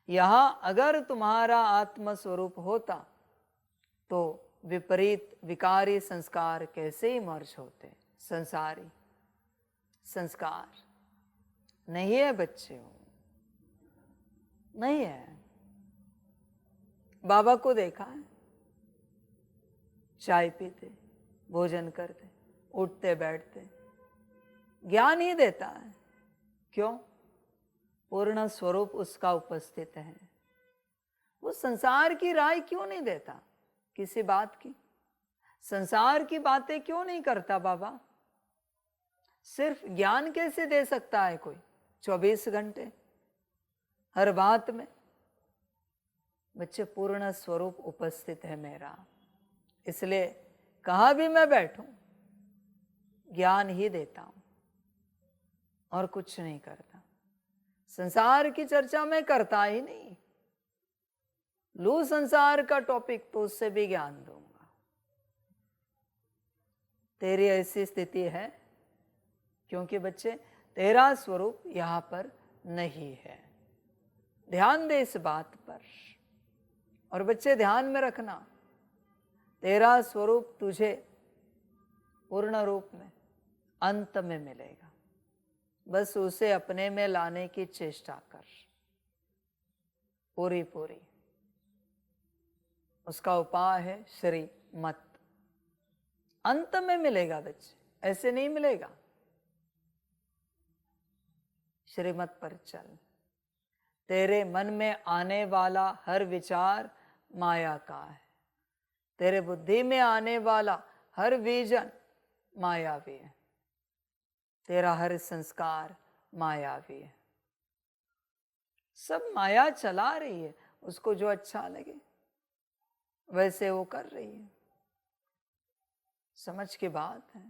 यहां अगर तुम्हारा आत्म स्वरूप होता तो विपरीत विकारी संस्कार कैसे इमर्ज होते? संसारी संस्कार नहीं है बच्चे, हो नहीं है। बाबा को देखा है, चाय पीते, भोजन करते, उठते बैठते, ज्ञान ही देता है। क्यों? पूर्ण स्वरूप उसका उपस्थित है। वो संसार की राय क्यों नहीं देता किसी बात की? संसार की बातें क्यों नहीं करता बाबा? सिर्फ ज्ञान कैसे दे सकता है कोई 24 घंटे हर बात में? बच्चे, पूर्ण स्वरूप उपस्थित है मेरा, इसलिए कहाँ भी मैं बैठूं ज्ञान ही देता हूं और कुछ नहीं करता। संसार की चर्चा मैं करता ही नहीं। लू संसार का टॉपिक तो उससे भी ज्ञान दूंगा। तेरी ऐसी स्थिति है क्योंकि बच्चे तेरा स्वरूप यहां पर नहीं है। ध्यान दे इस बात पर। और बच्चे ध्यान में रखना, तेरा स्वरूप तुझे पूर्ण रूप में अंत में मिलेगा। बस उसे अपने में लाने की चेष्टा कर, पूरी पूरी। उसका उपाय है श्रीमत। अंत में मिलेगा बच्चे, ऐसे नहीं मिलेगा। श्रीमत पर चल। तेरे मन में आने वाला हर विचार माया का है। तेरे बुद्धि में आने वाला हर विजन मायावी है। तेरा हर संस्कार मायावी है। सब माया चला रही है, उसको जो अच्छा लगे वैसे वो कर रही है। समझ की बात है।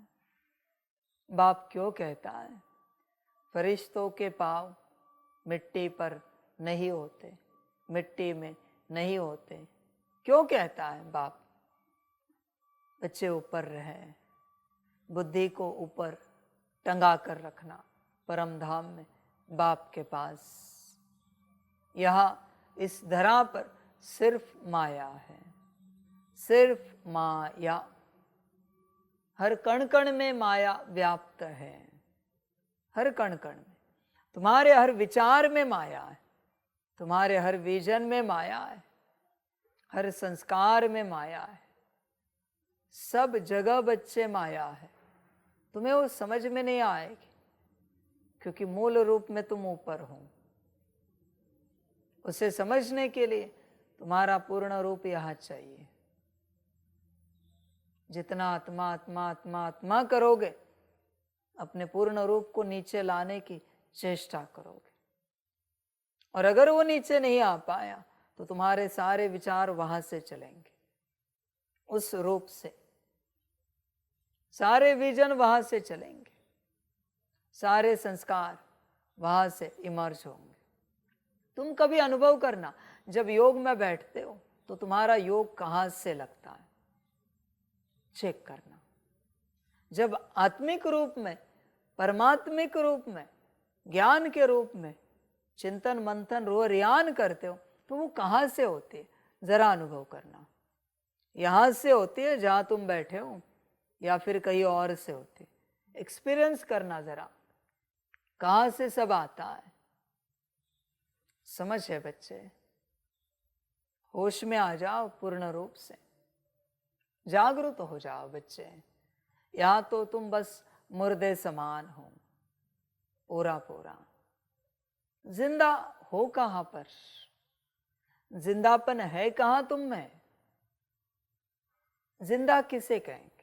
बाप क्यों कहता है फरिश्तों के पांव मिट्टी पर नहीं होते, मिट्टी में नहीं होते? क्यों कहता है बाप? बच्चे ऊपर रहे, बुद्धि को ऊपर टंगा कर रखना परम धाम में बाप के पास। यहाँ इस धरा पर सिर्फ माया है, सिर्फ माया। हर कण कण में माया व्याप्त है, हर कण कण में। तुम्हारे हर विचार में माया है, तुम्हारे हर विजन में माया है, हर संस्कार में माया है। सब जगह बच्चे माया है। तुम्हें वो समझ में नहीं आएगी क्योंकि मूल रूप में तुम ऊपर हो। उसे समझने के लिए तुम्हारा पूर्ण रूप यहां चाहिए। जितना आत्मा आत्मा आत्मा आत्मा करोगे, अपने पूर्ण रूप को नीचे लाने की चेष्टा करोगे। और अगर वो नीचे नहीं आ पाया तो तुम्हारे सारे विचार वहां से चलेंगे, उस रूप से। सारे विजन वहां से चलेंगे, सारे संस्कार वहां से इमर्ज होंगे। तुम कभी अनुभव करना, जब योग में बैठते हो तो तुम्हारा योग कहां से लगता है, चेक करना। जब आत्मिक रूप में, परमात्मिक रूप में, ज्ञान के रूप में चिंतन मंथन रोरियान करते हो तो वो कहां से होती है, जरा अनुभव करना। यहां से होती है जहां तुम बैठे हो, या फिर कहीं और से होती है। एक्सपीरियंस करना जरा, कहां से सब आता है। समझ है बच्चे? होश में आ जाओ, पूर्ण रूप से जागरूक हो जाओ बच्चे। यहां तो तुम बस मुर्दे समान हो, पूरा पूरा। जिंदा हो कहां पर? जिंदापन है कहां तुम में? जिंदा किसे कहेंगे?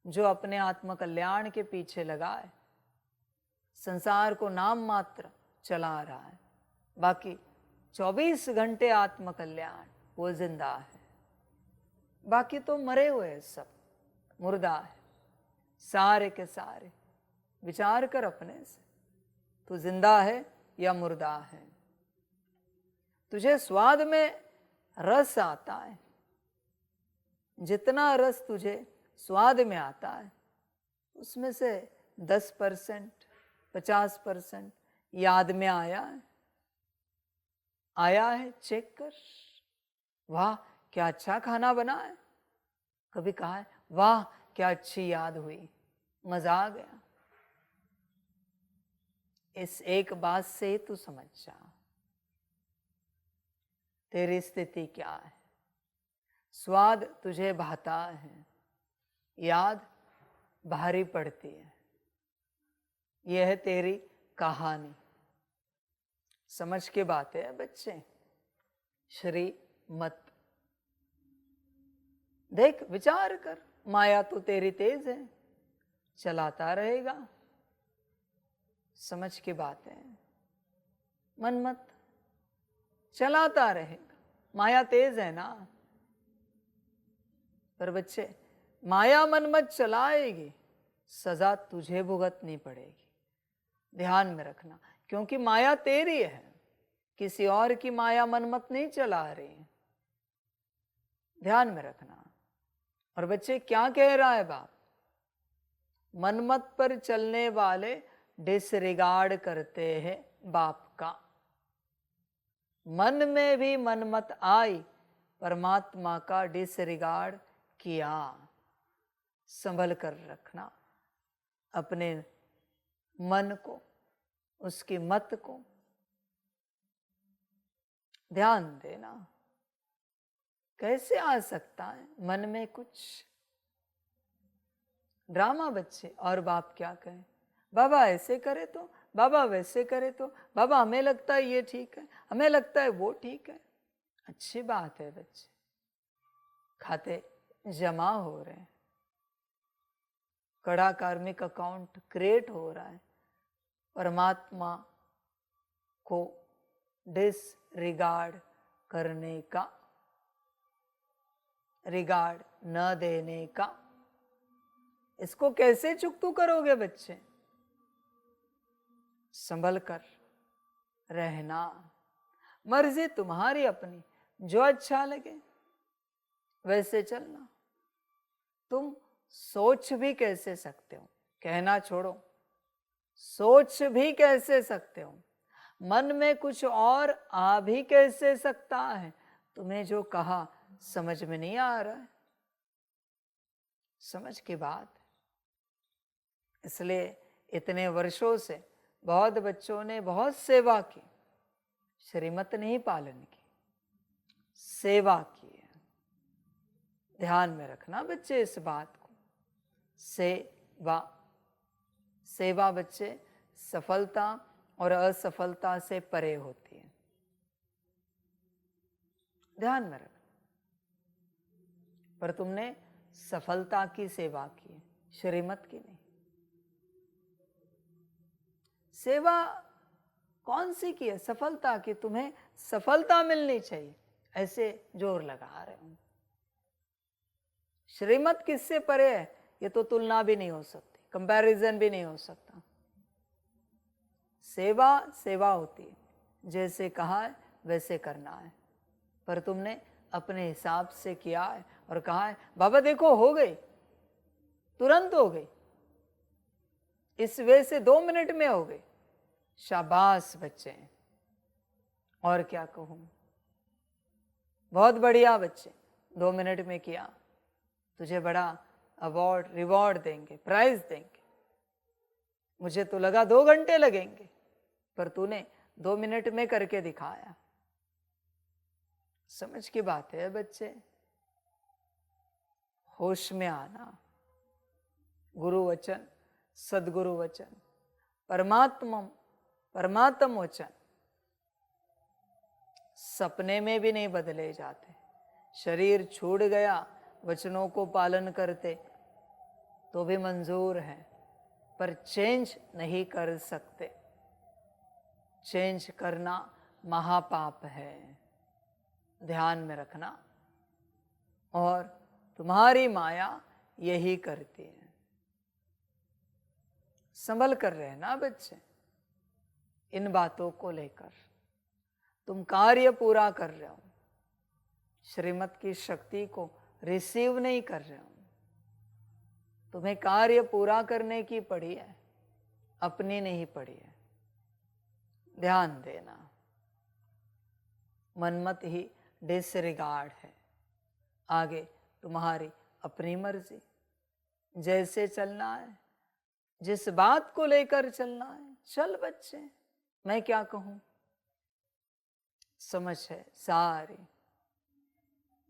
जो अपने आत्म कल्याण के पीछे लगा है, संसार को नाम मात्र चला रहा है, बाकी 24 घंटे आत्म कल्याण, वो जिंदा है। बाकी तो मरे हुए हैं, सब मुर्दा है सारे के सारे। विचार कर अपने से, तू जिंदा है या मुर्दा है? तुझे स्वाद में रस आता है, जितना रस तुझे स्वाद में आता है उसमें से 10%, 50% याद में आया है? आया है? चेक कर। वाह क्या अच्छा खाना बना है, कभी कहा है वाह क्या अच्छी याद हुई, मजा आ गया? इस एक बात से तू समझ जा तेरी स्थिति क्या है। स्वाद तुझे भाता है, याद भारी पड़ती है। यह है तेरी कहानी। समझ के बात है बच्चे, श्रीमत। देख विचार कर, माया तो तेरी तेज है, चलाता रहेगा। समझ की बात है, मन मत चलाता रहेगा। माया तेज है ना, पर बच्चे माया मन मत चलाएगी, सजा तुझे भुगतनी पड़ेगी। ध्यान में रखना, क्योंकि माया तेरी है, किसी और की माया मन मत नहीं चला रही। ध्यान में रखना। और बच्चे क्या कह रहा है बाप? मनमत पर चलने वाले डिसरिगार्ड करते हैं बाप का। मन में भी मनमत आई, परमात्मा का डिसरिगार्ड किया। संभल कर रखना अपने मन को, उसकी मत को ध्यान देना। कैसे आ सकता है मन में कुछ ड्रामा बच्चे? और बाप क्या कहे? बाबा ऐसे करे तो, बाबा वैसे करे तो, बाबा हमें लगता है ये ठीक है, हमें लगता है वो ठीक है। अच्छी बात है बच्चे, खाते जमा हो रहे हैं, कड़ा कार्मिक अकाउंट क्रिएट हो रहा है। परमात्मा को डिसरिगार्ड करने का, रिगार्ड न देने का, इसको कैसे चुकतू करोगे बच्चे? संभल कर रहना। मर्जी तुम्हारी अपनी, जो अच्छा लगे वैसे चलना। तुम सोच भी कैसे सकते हो? कहना छोड़ो, सोच भी कैसे सकते हो? मन में कुछ और आ भी कैसे सकता है? तुम्हें जो कहा समझ में नहीं आ रहा है। समझ की बात। इसलिए इतने वर्षों से बहुत बच्चों ने बहुत सेवा की, श्रीमत नहीं पालन की, सेवा की है। ध्यान में रखना बच्चे इस बात को। सेवा, सेवा बच्चे सफलता और असफलता से परे होती है। ध्यान में रखना। पर तुमने सफलता की सेवा की है, श्रीमत की नहीं। सेवा कौन सी की है? सफलता की। तुम्हें सफलता मिलनी चाहिए, ऐसे जोर लगा रहे हो। श्रीमत किससे परे है? ये तो तुलना भी नहीं हो सकती, कंपैरिजन भी नहीं हो सकता। सेवा सेवा होती है, जैसे कहा है वैसे करना है। पर तुमने अपने हिसाब से किया है और कहा है बाबा देखो हो गई, तुरंत हो गई, इस वे से 2 मिनट में हो गई। शाबाश बच्चे, और क्या कहूं, बहुत बढ़िया बच्चे, 2 मिनट में किया। तुझे बड़ा अवार्ड रिवॉर्ड देंगे, प्राइज देंगे। मुझे तो लगा 2 घंटे लगेंगे, पर तूने 2 मिनट में करके दिखाया। समझ की बात है बच्चे। होश में आना। गुरु वचन, सदगुरु वचन, परमात्म वचन सपने में भी नहीं बदले जाते। शरीर छूट गया, वचनों को पालन करते तो भी मंजूर है, पर चेंज नहीं कर सकते। चेंज करना महापाप है, ध्यान में रखना। और तुम्हारी माया यही करती है। संभल कर रहना बच्चे, इन बातों को लेकर। तुम कार्य पूरा कर रहे हो, श्रीमत की शक्ति को रिसीव नहीं कर रहे हो। तुम्हें कार्य पूरा करने की पड़ी है, अपनी नहीं पड़ी है। ध्यान देना, मनमत ही डिसरिगार्ड है। आगे तुम्हारी अपनी मर्जी, जैसे चलना है, जिस बात को लेकर चलना है, चल बच्चे, मैं क्या कहूं। समझ है सारी,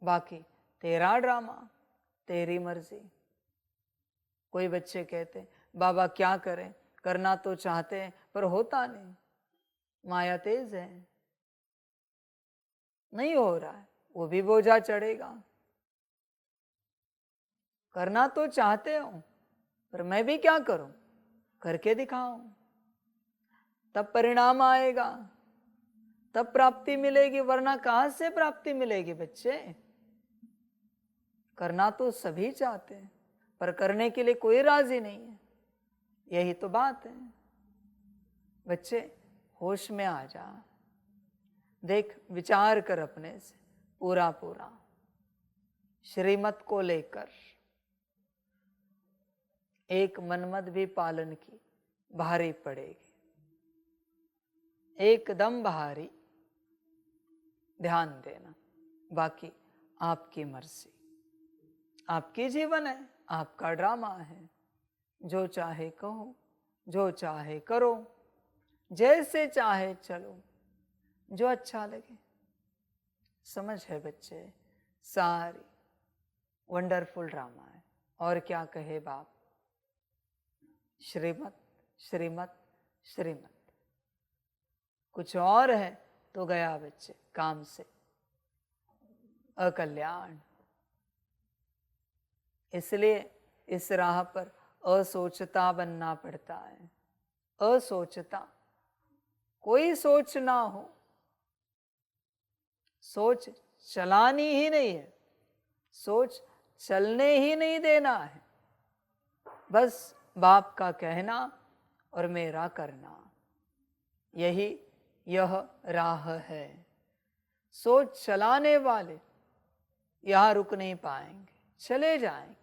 बाकी तेरा ड्रामा, तेरी मर्जी। कोई बच्चे कहते बाबा क्या करें, करना तो चाहते हैं पर होता नहीं, माया तेज है, नहीं हो रहा है, वो भी बोझा चढ़ेगा। करना तो चाहते हो पर मैं भी क्या करूं, करके दिखाऊं, तब परिणाम आएगा, तब प्राप्ति मिलेगी, वरना कहां से प्राप्ति मिलेगी बच्चे। करना तो सभी चाहते हैं पर करने के लिए कोई राजी नहीं है, यही तो बात है। बच्चे होश में आ जा, देख विचार कर अपने से पूरा पूरा श्रीमत को लेकर। एक मनमत भी पालन की भारी पड़ेगी, एकदम भारी। ध्यान देना, बाकी आपकी मर्जी, आपकी जीवन है, आपका ड्रामा है। जो चाहे कहो, जो चाहे करो, जैसे चाहे चलो, जो अच्छा लगे। समझ है बच्चे, सारी वंडरफुल ड्रामा है। और क्या कहे बाप, श्रीमत श्रीमत श्रीमत। कुछ और है तो गया बच्चे काम से, अकल्याण। इसलिए इस राह पर असोचता बनना पड़ता है। असोचता, कोई सोच ना हो, सोच चलानी ही नहीं है, सोच चलने ही नहीं देना है। बस बाप का कहना और मेरा करना, यही यह राह है। सोच चलाने वाले यहां रुक नहीं पाएंगे, चले जाएंगे।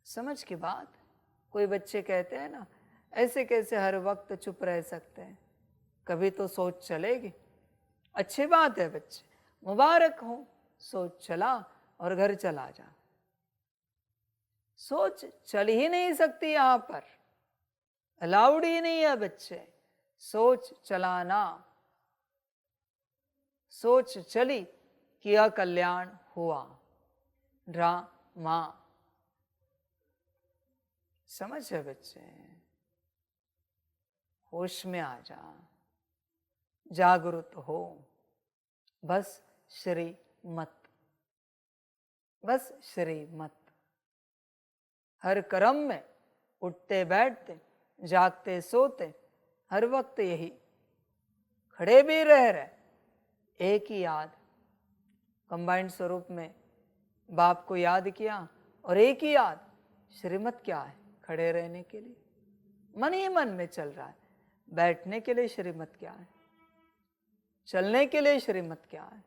समझ की बात। कोई बच्चे कहते हैं ना, ऐसे कैसे हर वक्त चुप रह सकते हैं, कभी तो सोच चलेगी। अच्छी बात है बच्चे, मुबारक हो, सोच चला और घर चला जा। सोच चल ही नहीं सकती, यहां पर अलाउड ही नहीं है बच्चे सोच चलाना। सोच चली कि अकल्याण हुआ, ड्रामा। समझ है बच्चे, होश में आ जा, जागरूक हो। बस श्रीमत, बस श्रीमत। हर कर्म में उठते बैठते, जागते सोते, हर वक्त यही। खड़े भी रह रहे, एक ही याद। कंबाइंड स्वरूप में बाप को याद किया और एक ही याद। श्रीमत क्या है? खड़े रहने के लिए मन ही मन में चल रहा है। बैठने के लिए श्रीमत क्या है? चलने के लिए श्रीमत क्या है?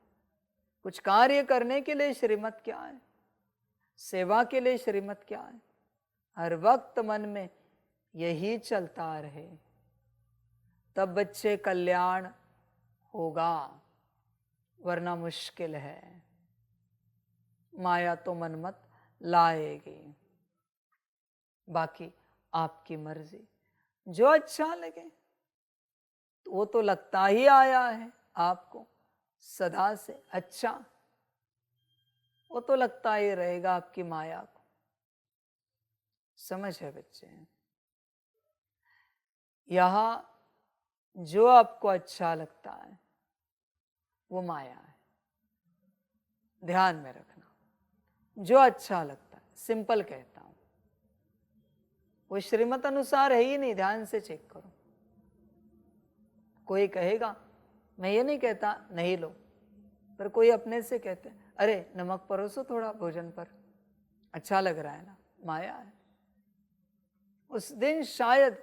कुछ कार्य करने के लिए श्रीमत क्या है? सेवा के लिए श्रीमत क्या है? हर वक्त मन में यही चलता रहे, तब बच्चे कल्याण होगा, वरना मुश्किल है। माया तो मनमत लाएगी, बाकी आपकी मर्जी। जो अच्छा लगे, तो वो तो लगता ही आया है आपको सदा से अच्छा, वो तो लगता ही रहेगा आपकी माया को। समझ है बच्चे, यहां जो आपको अच्छा लगता है वो माया है। ध्यान में रखना, जो अच्छा लगता है, सिंपल कहता हूं, वो श्रीमत अनुसार है ही नहीं। ध्यान से चेक करो। कोई कहेगा, मैं ये नहीं कहता नहीं लो, पर कोई अपने से कहते अरे नमक परोसो थोड़ा भोजन पर, अच्छा लग रहा है ना, माया है। उस दिन शायद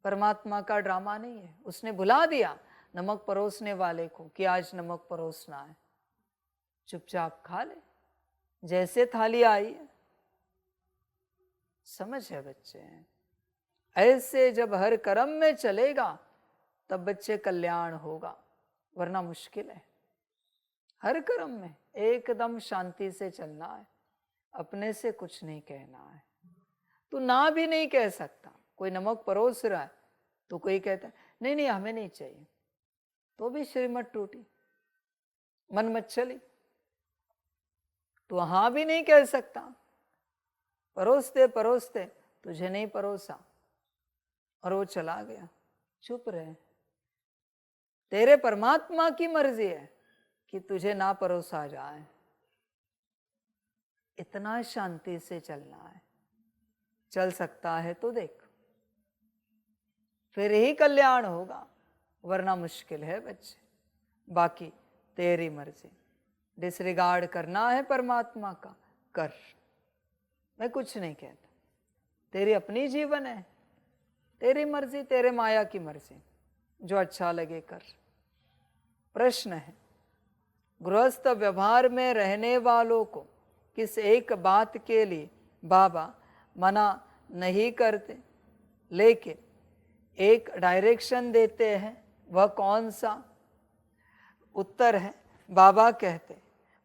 परमात्मा का ड्रामा नहीं है, उसने बुला दिया नमक परोसने वाले को कि आज नमक परोसना है, चुपचाप खा ले जैसे थाली आई है। समझ है बच्चे? ऐसे जब हर कर्म में चलेगा तब बच्चे कल्याण होगा, वरना मुश्किल है। हर कर्म में एकदम शांति से चलना है, अपने से कुछ नहीं कहना है। तू ना भी नहीं कह सकता। कोई नमक परोस रहा है तो कोई कहता है नहीं नहीं हमें नहीं चाहिए, तो भी श्रीमत टूटी, मन मत चली। तो हाँ भी नहीं कह सकता। परोसते परोसते तुझे नहीं परोसा और वो चला गया, चुप रहे। तेरे परमात्मा की मर्जी है कि तुझे ना परोसा जाए। इतना शांति से चलना है। चल सकता है तो देख, फिर ही कल्याण होगा, वरना मुश्किल है बच्चे। बाकी तेरी मर्जी। डिसरिगार्ड करना है परमात्मा का, कर। मैं कुछ नहीं कहता, तेरी अपनी जीवन है, तेरी मर्जी, तेरे माया की मर्जी, जो अच्छा लगे कर। प्रश्न है, गृहस्थ व्यवहार में रहने वालों को किस एक बात के लिए बाबा मना नहीं करते, लेकिन एक डायरेक्शन देते हैं, वह कौन सा? उत्तर है, बाबा कहते,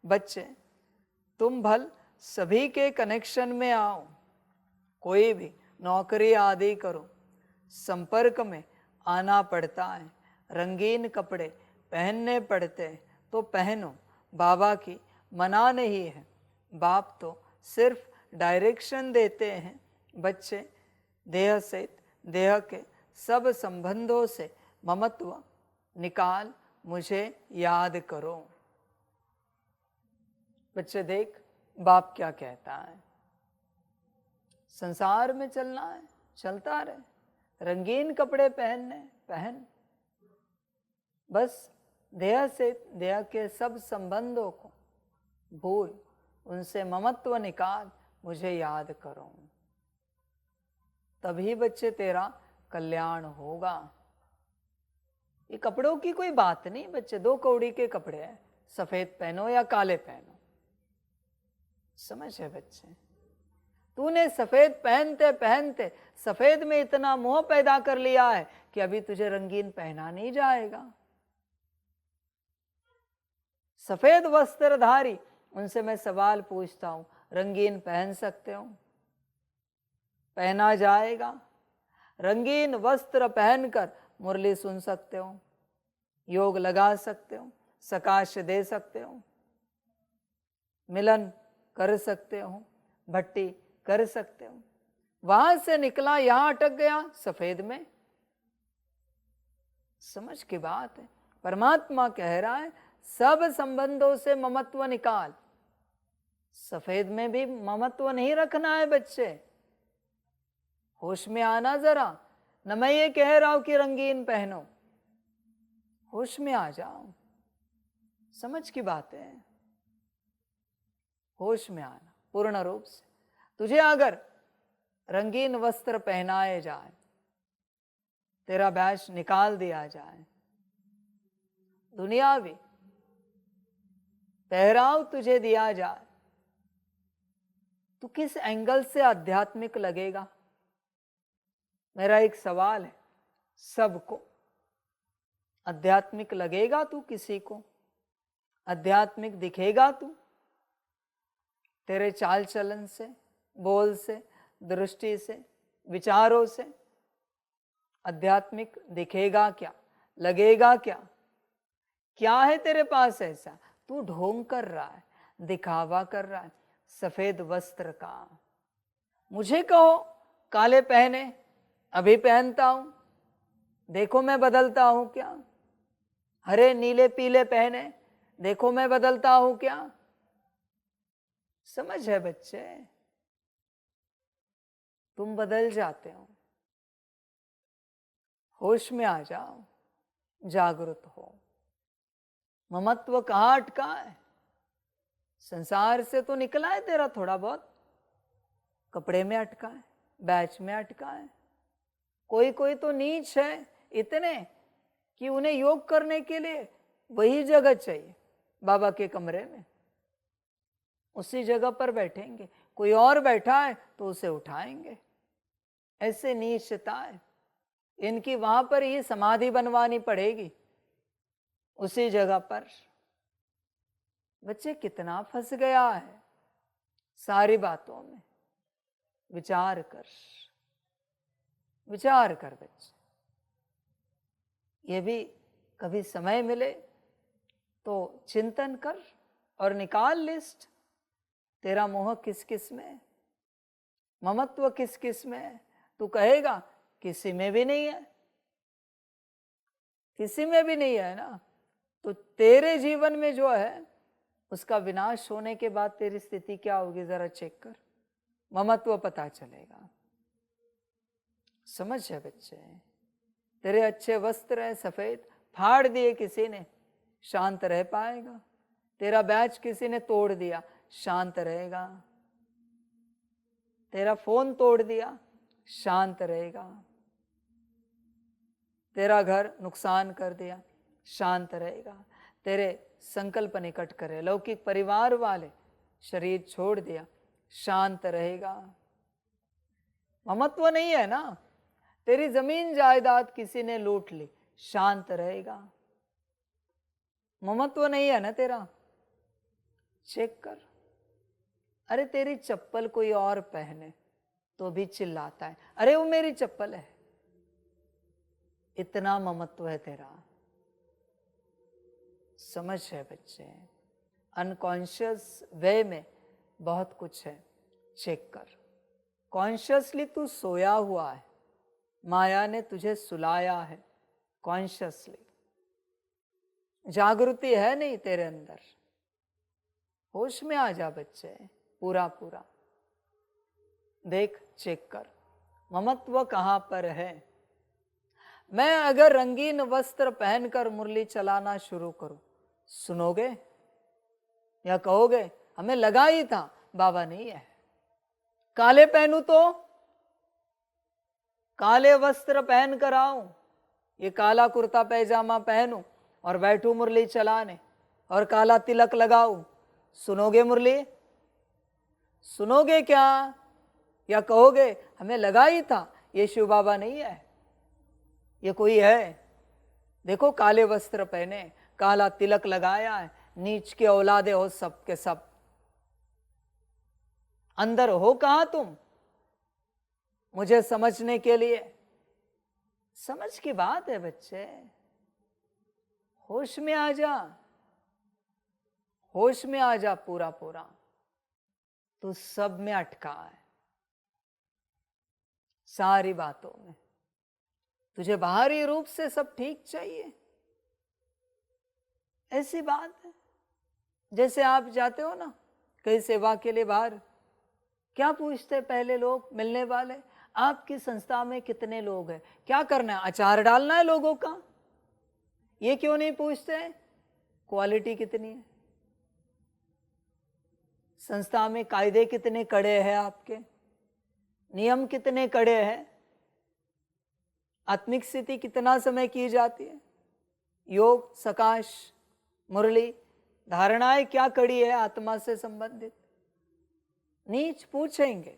बच्चे तुम भल सभी के कनेक्शन में आओ, कोई भी नौकरी आदि करो, संपर्क में आना पड़ता है, रंगीन कपड़े पहनने पड़ते हैं तो पहनो, बाबा की मना नहीं है। बाप तो सिर्फ डायरेक्शन देते हैं, बच्चे देह से देह के सब संबंधों से ममत्व निकाल मुझे याद करो। बच्चे देख बाप क्या कहता है, संसार में चलना है, चलता रहे, रंगीन कपड़े पहनने पहन, बस देह से देह के सब संबंधों को भूल, उनसे ममत्व निकाल मुझे याद करो। तभी बच्चे तेरा कल्याण होगा। ये कपड़ों की कोई बात नहीं बच्चे, दो कौड़ी के कपड़े हैं, सफेद पहनो या काले पहनो। समझ है बच्चे? तूने सफेद पहनते पहनते सफेद में इतना मोह पैदा कर लिया है कि अभी तुझे रंगीन पहना नहीं जाएगा। सफेद वस्त्रधारी, उनसे मैं सवाल पूछता हूं, रंगीन पहन सकते हो? पहना जाएगा? रंगीन वस्त्र पहनकर मुरली सुन सकते हो, योग लगा सकते हो, सकाश दे सकते हो, मिलन कर सकते हो, भट्टी कर सकते हो। वहां से निकला, यहां अटक गया सफेद में। समझ की बात है। परमात्मा कह रहा है सब संबंधों से ममत्व निकाल। सफेद में भी ममत्व नहीं रखना है बच्चे, होश में आना जरा। न मैं ये कह रहा हूं कि रंगीन पहनो, होश में आ जाओ। समझ की बात है, होश में आना पूर्ण रूप से। तुझे अगर रंगीन वस्त्र पहनाए जाए, तेरा बैच निकाल दिया जाए, दुनियावी पहराव तुझे दिया जाए, तो किस एंगल से आध्यात्मिक लगेगा? मेरा एक सवाल है सबको, आध्यात्मिक लगेगा तू किसी को? आध्यात्मिक दिखेगा तू? तेरे चाल चलन से, बोल से, दृष्टि से, विचारों से आध्यात्मिक दिखेगा क्या? लगेगा क्या? क्या है तेरे पास ऐसा? तू ढोंग कर रहा है, दिखावा कर रहा है सफेद वस्त्र का। मुझे कहो काले पहने, अभी पहनता हूं, देखो मैं बदलता हूं क्या? हरे नीले पीले पहने, देखो मैं बदलता हूं क्या? समझ है बच्चे? तुम बदल जाते हो। होश में आ जाओ, जागृत हो। ममत्व कहाँ अटका है? संसार से तो निकला है तेरा थोड़ा बहुत, कपड़े में अटका है, बैच में अटका है। कोई कोई तो नीच है इतने कि उन्हें योग करने के लिए वही जगह चाहिए, बाबा के कमरे में, उसी जगह पर बैठेंगे। कोई और बैठा है तो उसे उठाएंगे। ऐसे नीचता है इनकी, वहां पर ही समाधि बनवानी पड़ेगी, उसी जगह पर। बच्चे कितना फंस गया है सारी बातों में। विचार कर, विचार कर बच्चे। ये भी कभी समय मिले तो चिंतन कर और निकाल लिस्ट। तेरा मोह किस किस में है, ममत्व किस किस में है। तू कहेगा किसी में भी नहीं है, किसी में भी नहीं है ना, तो तेरे जीवन में जो है उसका विनाश होने के बाद तेरी स्थिति क्या होगी जरा चेक कर, ममत्व पता चलेगा। समझ है बच्चे। तेरे अच्छे वस्त्र हैं सफेद, फाड़ दिए किसी ने, शांत रह पाएगा। तेरा बैच किसी ने तोड़ दिया, शांत रहेगा। तेरा फोन तोड़ दिया, शांत रहेगा। तेरा घर नुकसान कर दिया, शांत रहेगा। तेरे संकल्प निकट करे, लौकिक परिवार वाले, शरीर छोड़ दिया, शांत रहेगा। ममत्व नहीं है ना, तेरी जमीन जायदाद किसी ने लूट ली, शांत रहेगा। ममत्व नहीं है ना तेरा, चेक कर। अरे तेरी चप्पल कोई और पहने तो भी चिल्लाता है, अरे वो मेरी चप्पल है। इतना ममत्व है तेरा। समझ है बच्चे। अनकॉन्शियस वे में बहुत कुछ है, चेक कर। कॉन्शियसली तू सोया हुआ है, माया ने तुझे सुलाया है। कॉन्शियसली जागृति है नहीं तेरे अंदर। होश में आ जा बच्चे, पूरा पूरा देख, चेक कर ममत्व कहां पर है। मैं अगर रंगीन वस्त्र पहनकर मुरली चलाना शुरू करूं, सुनोगे या कहोगे हमें लगा ही था बाबा नहीं है। काले पहनूं तो, काले वस्त्र पहन कर आऊं, ये काला कुर्ता पैजामा पहनूं और बैठूं मुरली चलाने और काला तिलक लगाऊं, सुनोगे मुरली? सुनोगे क्या? या कहोगे हमें लगा ही था ये शिव बाबा नहीं है, ये कोई है। देखो काले वस्त्र पहने, काला तिलक लगाया है, नीच के औलादे हो सब के सब। अंदर हो कहां तुम मुझे समझने के लिए? समझ की बात है बच्चे। होश में आ जा, होश में आ जा पूरा पूरा। तू सब में अटका है, सारी बातों में। तुझे बाहरी रूप से सब ठीक चाहिए, ऐसी बात है। जैसे आप जाते हो ना कहीं सेवा के लिए बाहर, क्या पूछते पहले लोग मिलने वाले? आपकी संस्था में कितने लोग हैं, क्या करना है, अचार डालना है लोगों का? ये क्यों नहीं पूछते क्वालिटी कितनी है, संस्था में कायदे कितने कड़े हैं, आपके नियम कितने कड़े हैं, आत्मिक स्थिति कितना समय की जाती है, योग सकाश मुरली धारणाएं क्या कड़ी है आत्मा से संबंधित। नीच पूछेंगे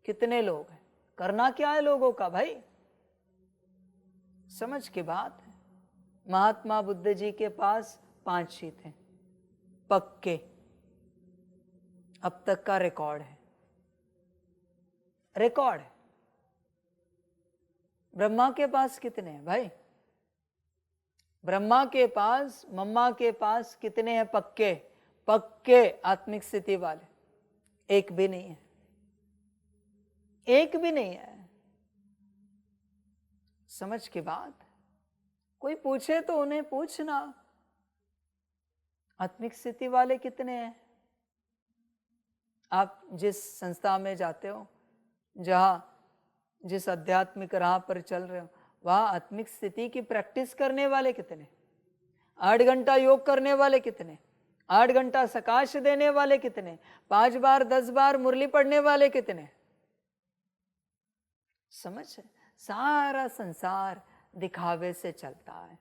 कितने लोग हैं, करना क्या है लोगों का भाई। समझ की बात है। महात्मा बुद्ध जी के पास 5 ही थे पक्के, अब तक का रिकॉर्ड है, रिकॉर्ड है। ब्रह्मा के पास कितने हैं भाई? ब्रह्मा के पास, मम्मा के पास कितने हैं पक्के? पक्के आत्मिक स्थिति वाले एक भी नहीं है, एक भी नहीं है। समझ की बात। कोई पूछे तो उन्हें पूछना आत्मिक स्थिति वाले कितने हैं। आप जिस संस्था में जाते हो, जहां जिस आध्यात्मिक राह पर चल रहे हो, वहां आत्मिक स्थिति की प्रैक्टिस करने वाले कितने? 8 घंटा योग करने वाले कितने? 8 घंटा सकाश देने वाले कितने, 5 बार 10 बार मुरली पढ़ने वाले कितने। समझ है, सारा संसार दिखावे से चलता है।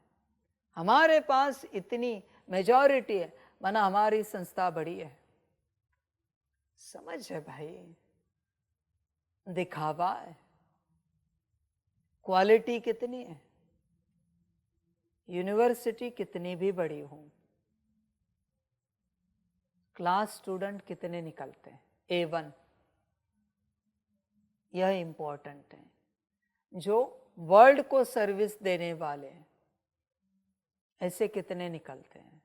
हमारे पास इतनी मेजॉरिटी है, माना हमारी संस्था बड़ी है। समझ है भाई, दिखावा है। क्वालिटी कितनी है, यूनिवर्सिटी कितनी भी बड़ी हो, क्लास स्टूडेंट कितने निकलते हैं, A1, यह इंपॉर्टेंट है। जो वर्ल्ड को सर्विस देने वाले हैं, ऐसे कितने निकलते हैं।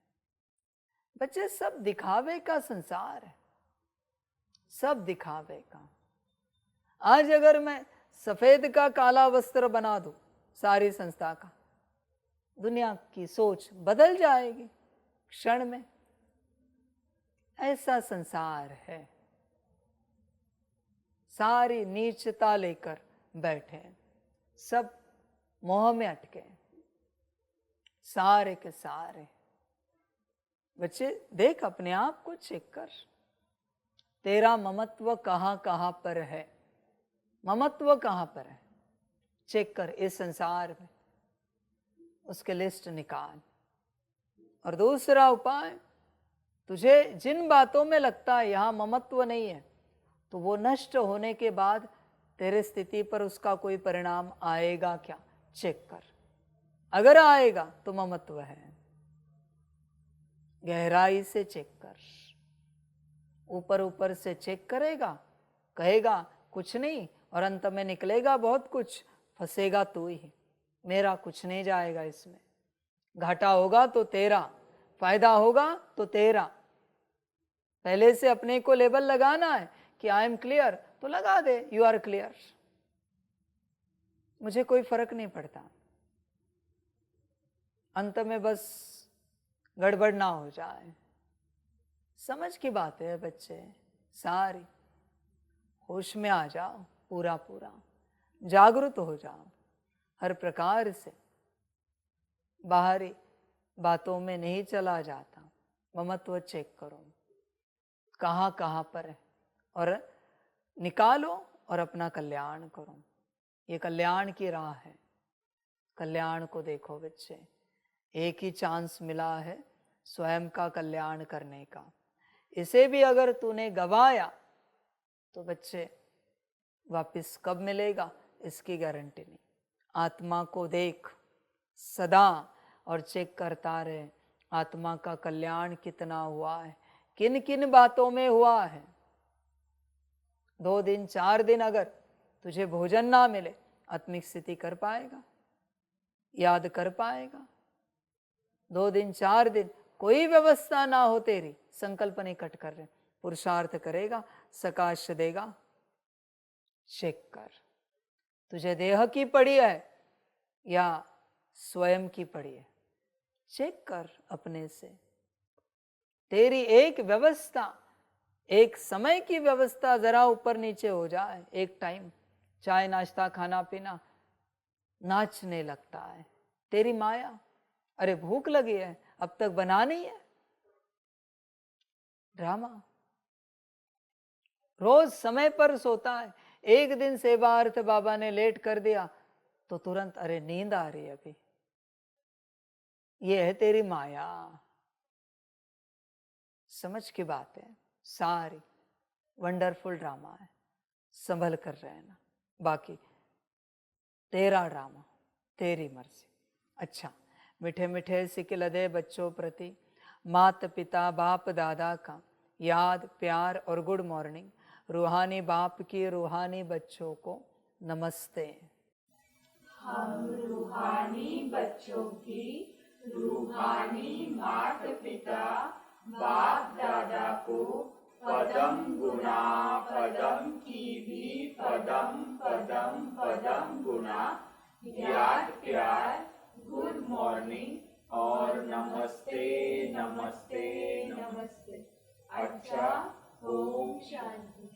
बच्चे, सब दिखावे का संसार है, सब दिखावे का। आज अगर मैं सफेद का काला वस्त्र बना दूं सारी संस्था का, दुनिया की सोच बदल जाएगी क्षण में। ऐसा संसार है, सारी नीचता लेकर बैठे हैं, सब मोह में अटके, सारे के सारे। बच्चे देख, अपने आप को चेक कर, तेरा ममत्व कहां कहां पर है, ममत्व कहां पर है, चेक कर इस संसार में, उसके लिस्ट निकाल। और दूसरा उपाय, तुझे जिन बातों में लगता है यहां ममत्व नहीं है, तो वो नष्ट होने के बाद तेरे स्थिति पर उसका कोई परिणाम आएगा क्या, चेक कर। अगर आएगा तो ममत्व है। गहराई से चेक कर, ऊपर ऊपर से चेक करेगा, कहेगा कुछ नहीं, और अंत में निकलेगा बहुत कुछ, फंसेगा तू ही। मेरा कुछ नहीं जाएगा इसमें, घाटा होगा तो तेरा, फायदा होगा तो तेरा। पहले से अपने को लेबल लगाना है कि आई एम क्लियर, तो लगा दे, यू आर क्लियर, मुझे कोई फर्क नहीं पड़ता। अंत में बस गड़बड़ ना हो जाए। समझ की बात है बच्चे, सारी होश में आ जाओ, पूरा पूरा जागरूक हो जाओ, हर प्रकार से बाहरी बातों में नहीं चला जाता। ममत्व चेक करो कहाँ कहाँ पर है, और निकालो और अपना कल्याण करो। ये कल्याण की राह है, कल्याण को देखो बच्चे। एक ही चांस मिला है स्वयं का कल्याण करने का, इसे भी अगर तूने गवाया तो बच्चे वापस कब मिलेगा इसकी गारंटी नहीं। आत्मा को देख सदा और चेक करता रहे, आत्मा का कल्याण कितना हुआ है, किन किन बातों में हुआ है। 2 दिन 4 दिन अगर तुझे भोजन ना मिले, आत्मिक स्थिति कर पाएगा, याद कर पाएगा। 2 दिन 4 दिन कोई व्यवस्था ना हो तेरी, संकल्प नहीं कट कर रहे, पुरुषार्थ करेगा, सकाश देगा। चेक कर, तुझे देह की पड़ी है या स्वयं की पड़ी है, चेक कर अपने से। तेरी एक व्यवस्था, एक समय की व्यवस्था जरा ऊपर नीचे हो जाए, एक टाइम चाय नाश्ता खाना पीना, नाचने लगता है तेरी माया। अरे भूख लगी है, अब तक बना नहीं है, ड्रामा। रोज समय पर सोता है, एक दिन सेवार्थ बाबा ने लेट कर दिया तो तुरंत अरे नींद आ रही है अभी। ये है तेरी माया। समझ की बात है, सारी वंडरफुल ड्रामा है, संभल कर रहना। बाकी तेरा ड्रामा, तेरी मर्जी। अच्छा, मीठे मीठे सिकिल दे बच्चों प्रति माता पिता बाप दादा का याद प्यार और गुड मॉर्निंग। रूहानी बाप की रूहानी बच्चों को नमस्ते। हम रूहानी बच्चों की रूहानी माता पिता बाप दादा को पदम गुना पदम की भी पदम पदम पदम गुना याद प्यार गुड मॉर्निंग और नमस्ते नमस्ते नमस्ते। अच्छा, ओम शांति।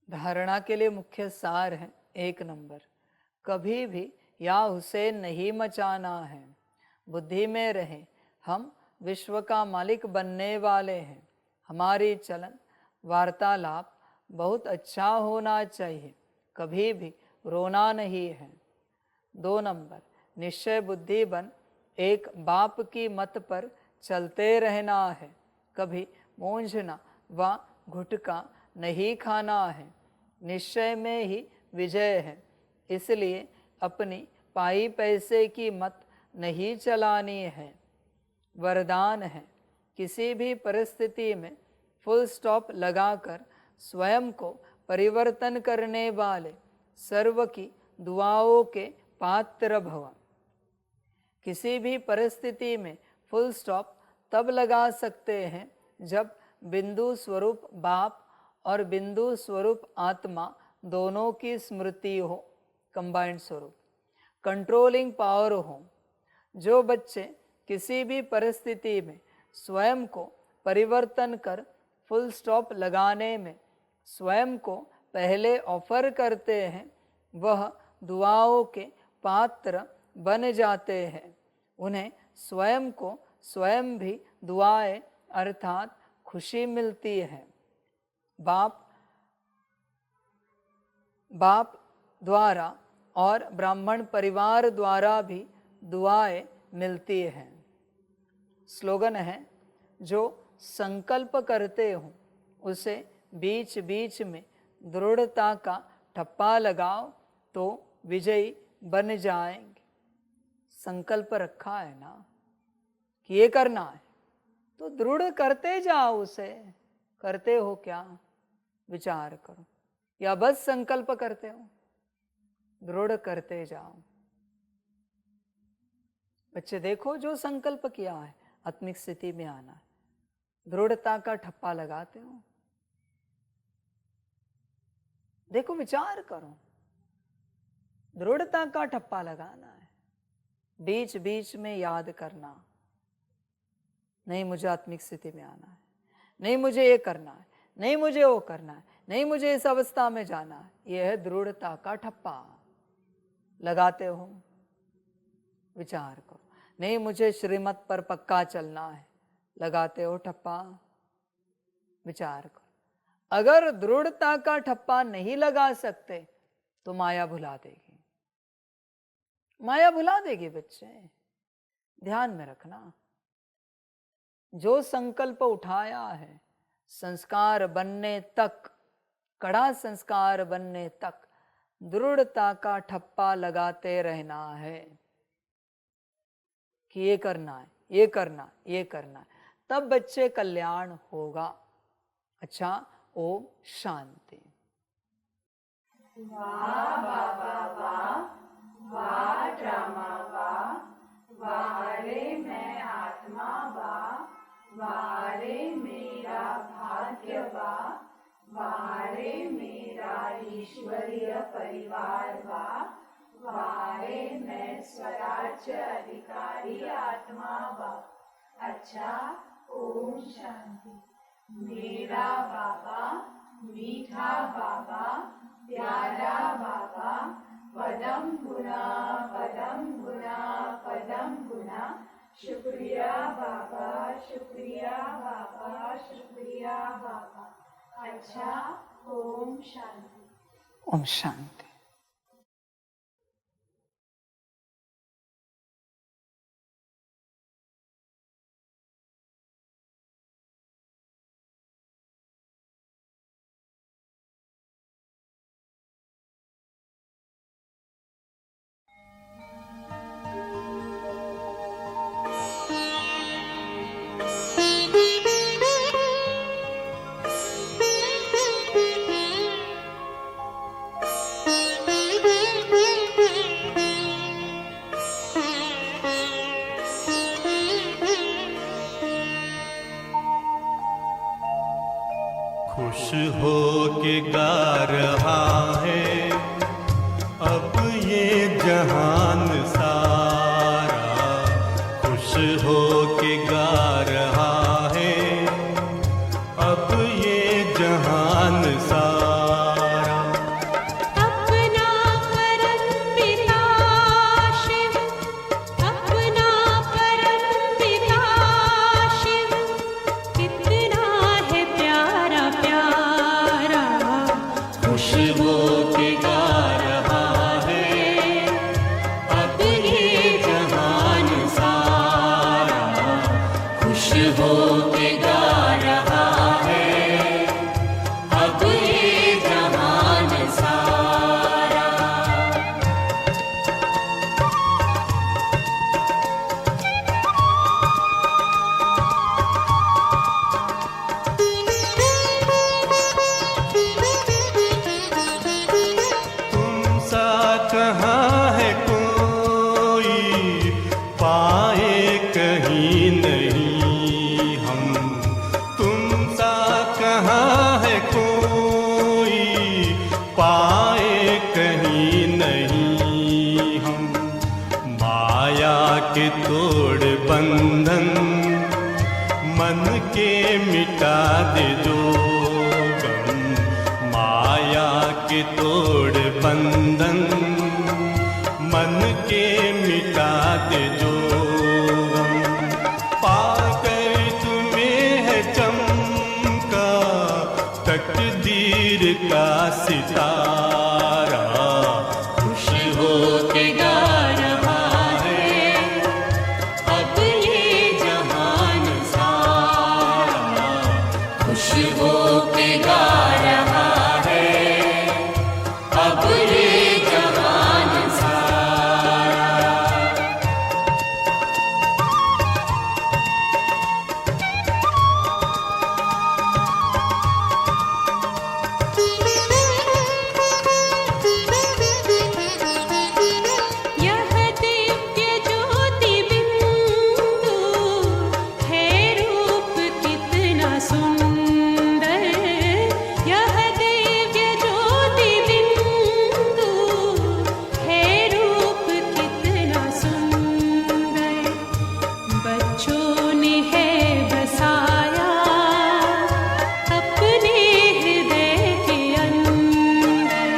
धारणा के लिए मुख्य सार है 1 नंबर, कभी भी या हुसैन नहीं मचाना है। बुद्धि में रहे हम विश्व का मालिक बनने वाले हैं। हमारी चलन वार्तालाप बहुत अच्छा होना चाहिए, कभी भी रोना नहीं है। 2 नंबर, निश्चय बुद्धि बन एक बाप की मत पर चलते रहना है, कभी मूंझना व घुटका नहीं खाना है। निश्चय में ही विजय है, इसलिए अपनी पाई पैसे की मत नहीं चलानी है। वरदान है, किसी भी परिस्थिति में फुल स्टॉप लगाकर स्वयं को परिवर्तन करने वाले सर्व की दुआओं के पात्र भव। किसी भी परिस्थिति में फुल स्टॉप तब लगा सकते हैं जब बिंदु स्वरूप बाप और बिंदु स्वरूप आत्मा दोनों की स्मृति हो, कंबाइंड स्वरूप, कंट्रोलिंग पावर हो। जो बच्चे किसी भी परिस्थिति में स्वयं को परिवर्तन कर फुल स्टॉप लगाने में स्वयं को पहले ऑफर करते हैं, वह दुआओं के पात्र बन जाते हैं। उन्हें स्वयं को स्वयं भी दुआएं अर्थात खुशी मिलती है। बाप द्वारा और ब्राह्मण परिवार द्वारा भी दुआएं मिलती हैं। स्लोगन है, जो संकल्प करते हो उसे बीच बीच में दृढ़ता का ठप्पा लगाओ तो विजयी बन जाएंगे। संकल्प रखा है ना कि ये करना है, तो दृढ़ करते जाओ उसे। करते हो क्या? विचार करो। या बस संकल्प करते हो? दृढ़ करते जाओ। बच्चे देखो, जो संकल्प किया है आत्मिक स्थिति में आना है, दृढ़ता का ठप्पा लगाते हो? देखो, विचार करो। दृढ़ता का ठप्पा लगाना है, बीच बीच में याद करना, नहीं मुझे आत्मिक स्थिति में आना है, नहीं मुझे ये करना है, नहीं मुझे वो करना है, नहीं मुझे इस अवस्था में जाना है। यह है दृढ़ता का ठप्पा। लगाते हो? विचार करो। नहीं मुझे श्रीमत पर पक्का चलना है, लगाते हो ठप्पा? विचार करो। अगर दृढ़ता का ठप्पा नहीं लगा सकते तो माया भुला देगी। माया भुला देगी बच्चे, ध्यान में रखना। जो संकल्प उठाया है, संस्कार बनने तक, कड़ा संस्कार बनने तक दृढ़ता का ठप्पा लगाते रहना है कि ये करना है, ये करना है, ये करना है, तब बच्चे कल्याण होगा। अच्छा, ओम शांति। वाह बाबा वाह, वाह ड्रामा वाह, वाह रे मैं आत्मा वाह, वाह रे मेरा भाग्य वाह, वाह रे मेरा ईश्वरीय परिवार वाह, वाह रे मैं स्वराज्य अधिकारी आत्मा वाह। अच्छा, ओम शांति। मेरा बाबा, मीठा बाबा, प्यारा बाबा, पदम गुना पदम गुना पदम गुना। शुक्रिया बाबा, शुक्रिया बाबा, शुक्रिया बाबा। अच्छा, ओम शांति। ओम शांति। हो के गा रहा है अब ये जहान सारा, खुश हो के गा रहा है अब ये जहान सारा। तुम सा कहाँ है कोई पाए कहीं नहीं हम, तुम सा कहाँ है कोई पाए कहीं नहीं हम। माया के तोड़ बंधन मन के मिटा दे जो गम, माया के तोड़ बंधन मन के मिटा दे जो गम। पाकर तुम्हें है चमका तकदीर का सितारा, खुश हो के गा रहा है अब ये जहान सारा, खुश हो के गा रहा है अब ये जहान सारा। यह दिव्य ज्योति बिंदु है रूप कितना सुंदर, यह दिव्य ज्योति बिंदु है रूप कितना सुंदर। बच्चों ने है बसाया अपने हृदय के अंदर,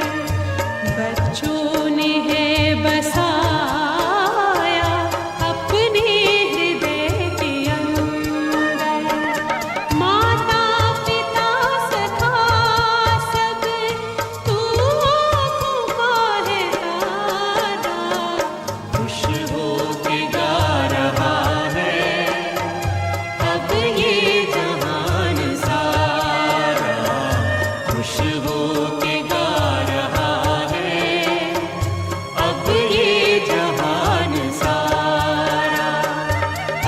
बच्चों ने है बसाया अपने हृदय के अंदर। माता पिता सखा सब तू आँखों का है तारा, खुश हो के गा रहा है अब ये जहान सारा, खुश हो के गा रहा है अब ये जहान सारा।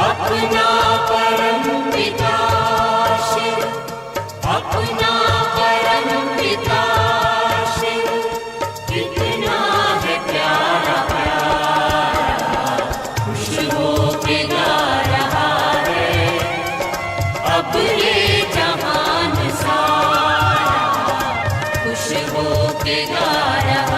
अपना परम पिता शिव, अपना परम पिता शिव कितना है प्यारा प्यारा, खुश हो के गा रहा है अब ये जहान सारा, खुश हो के गा रहा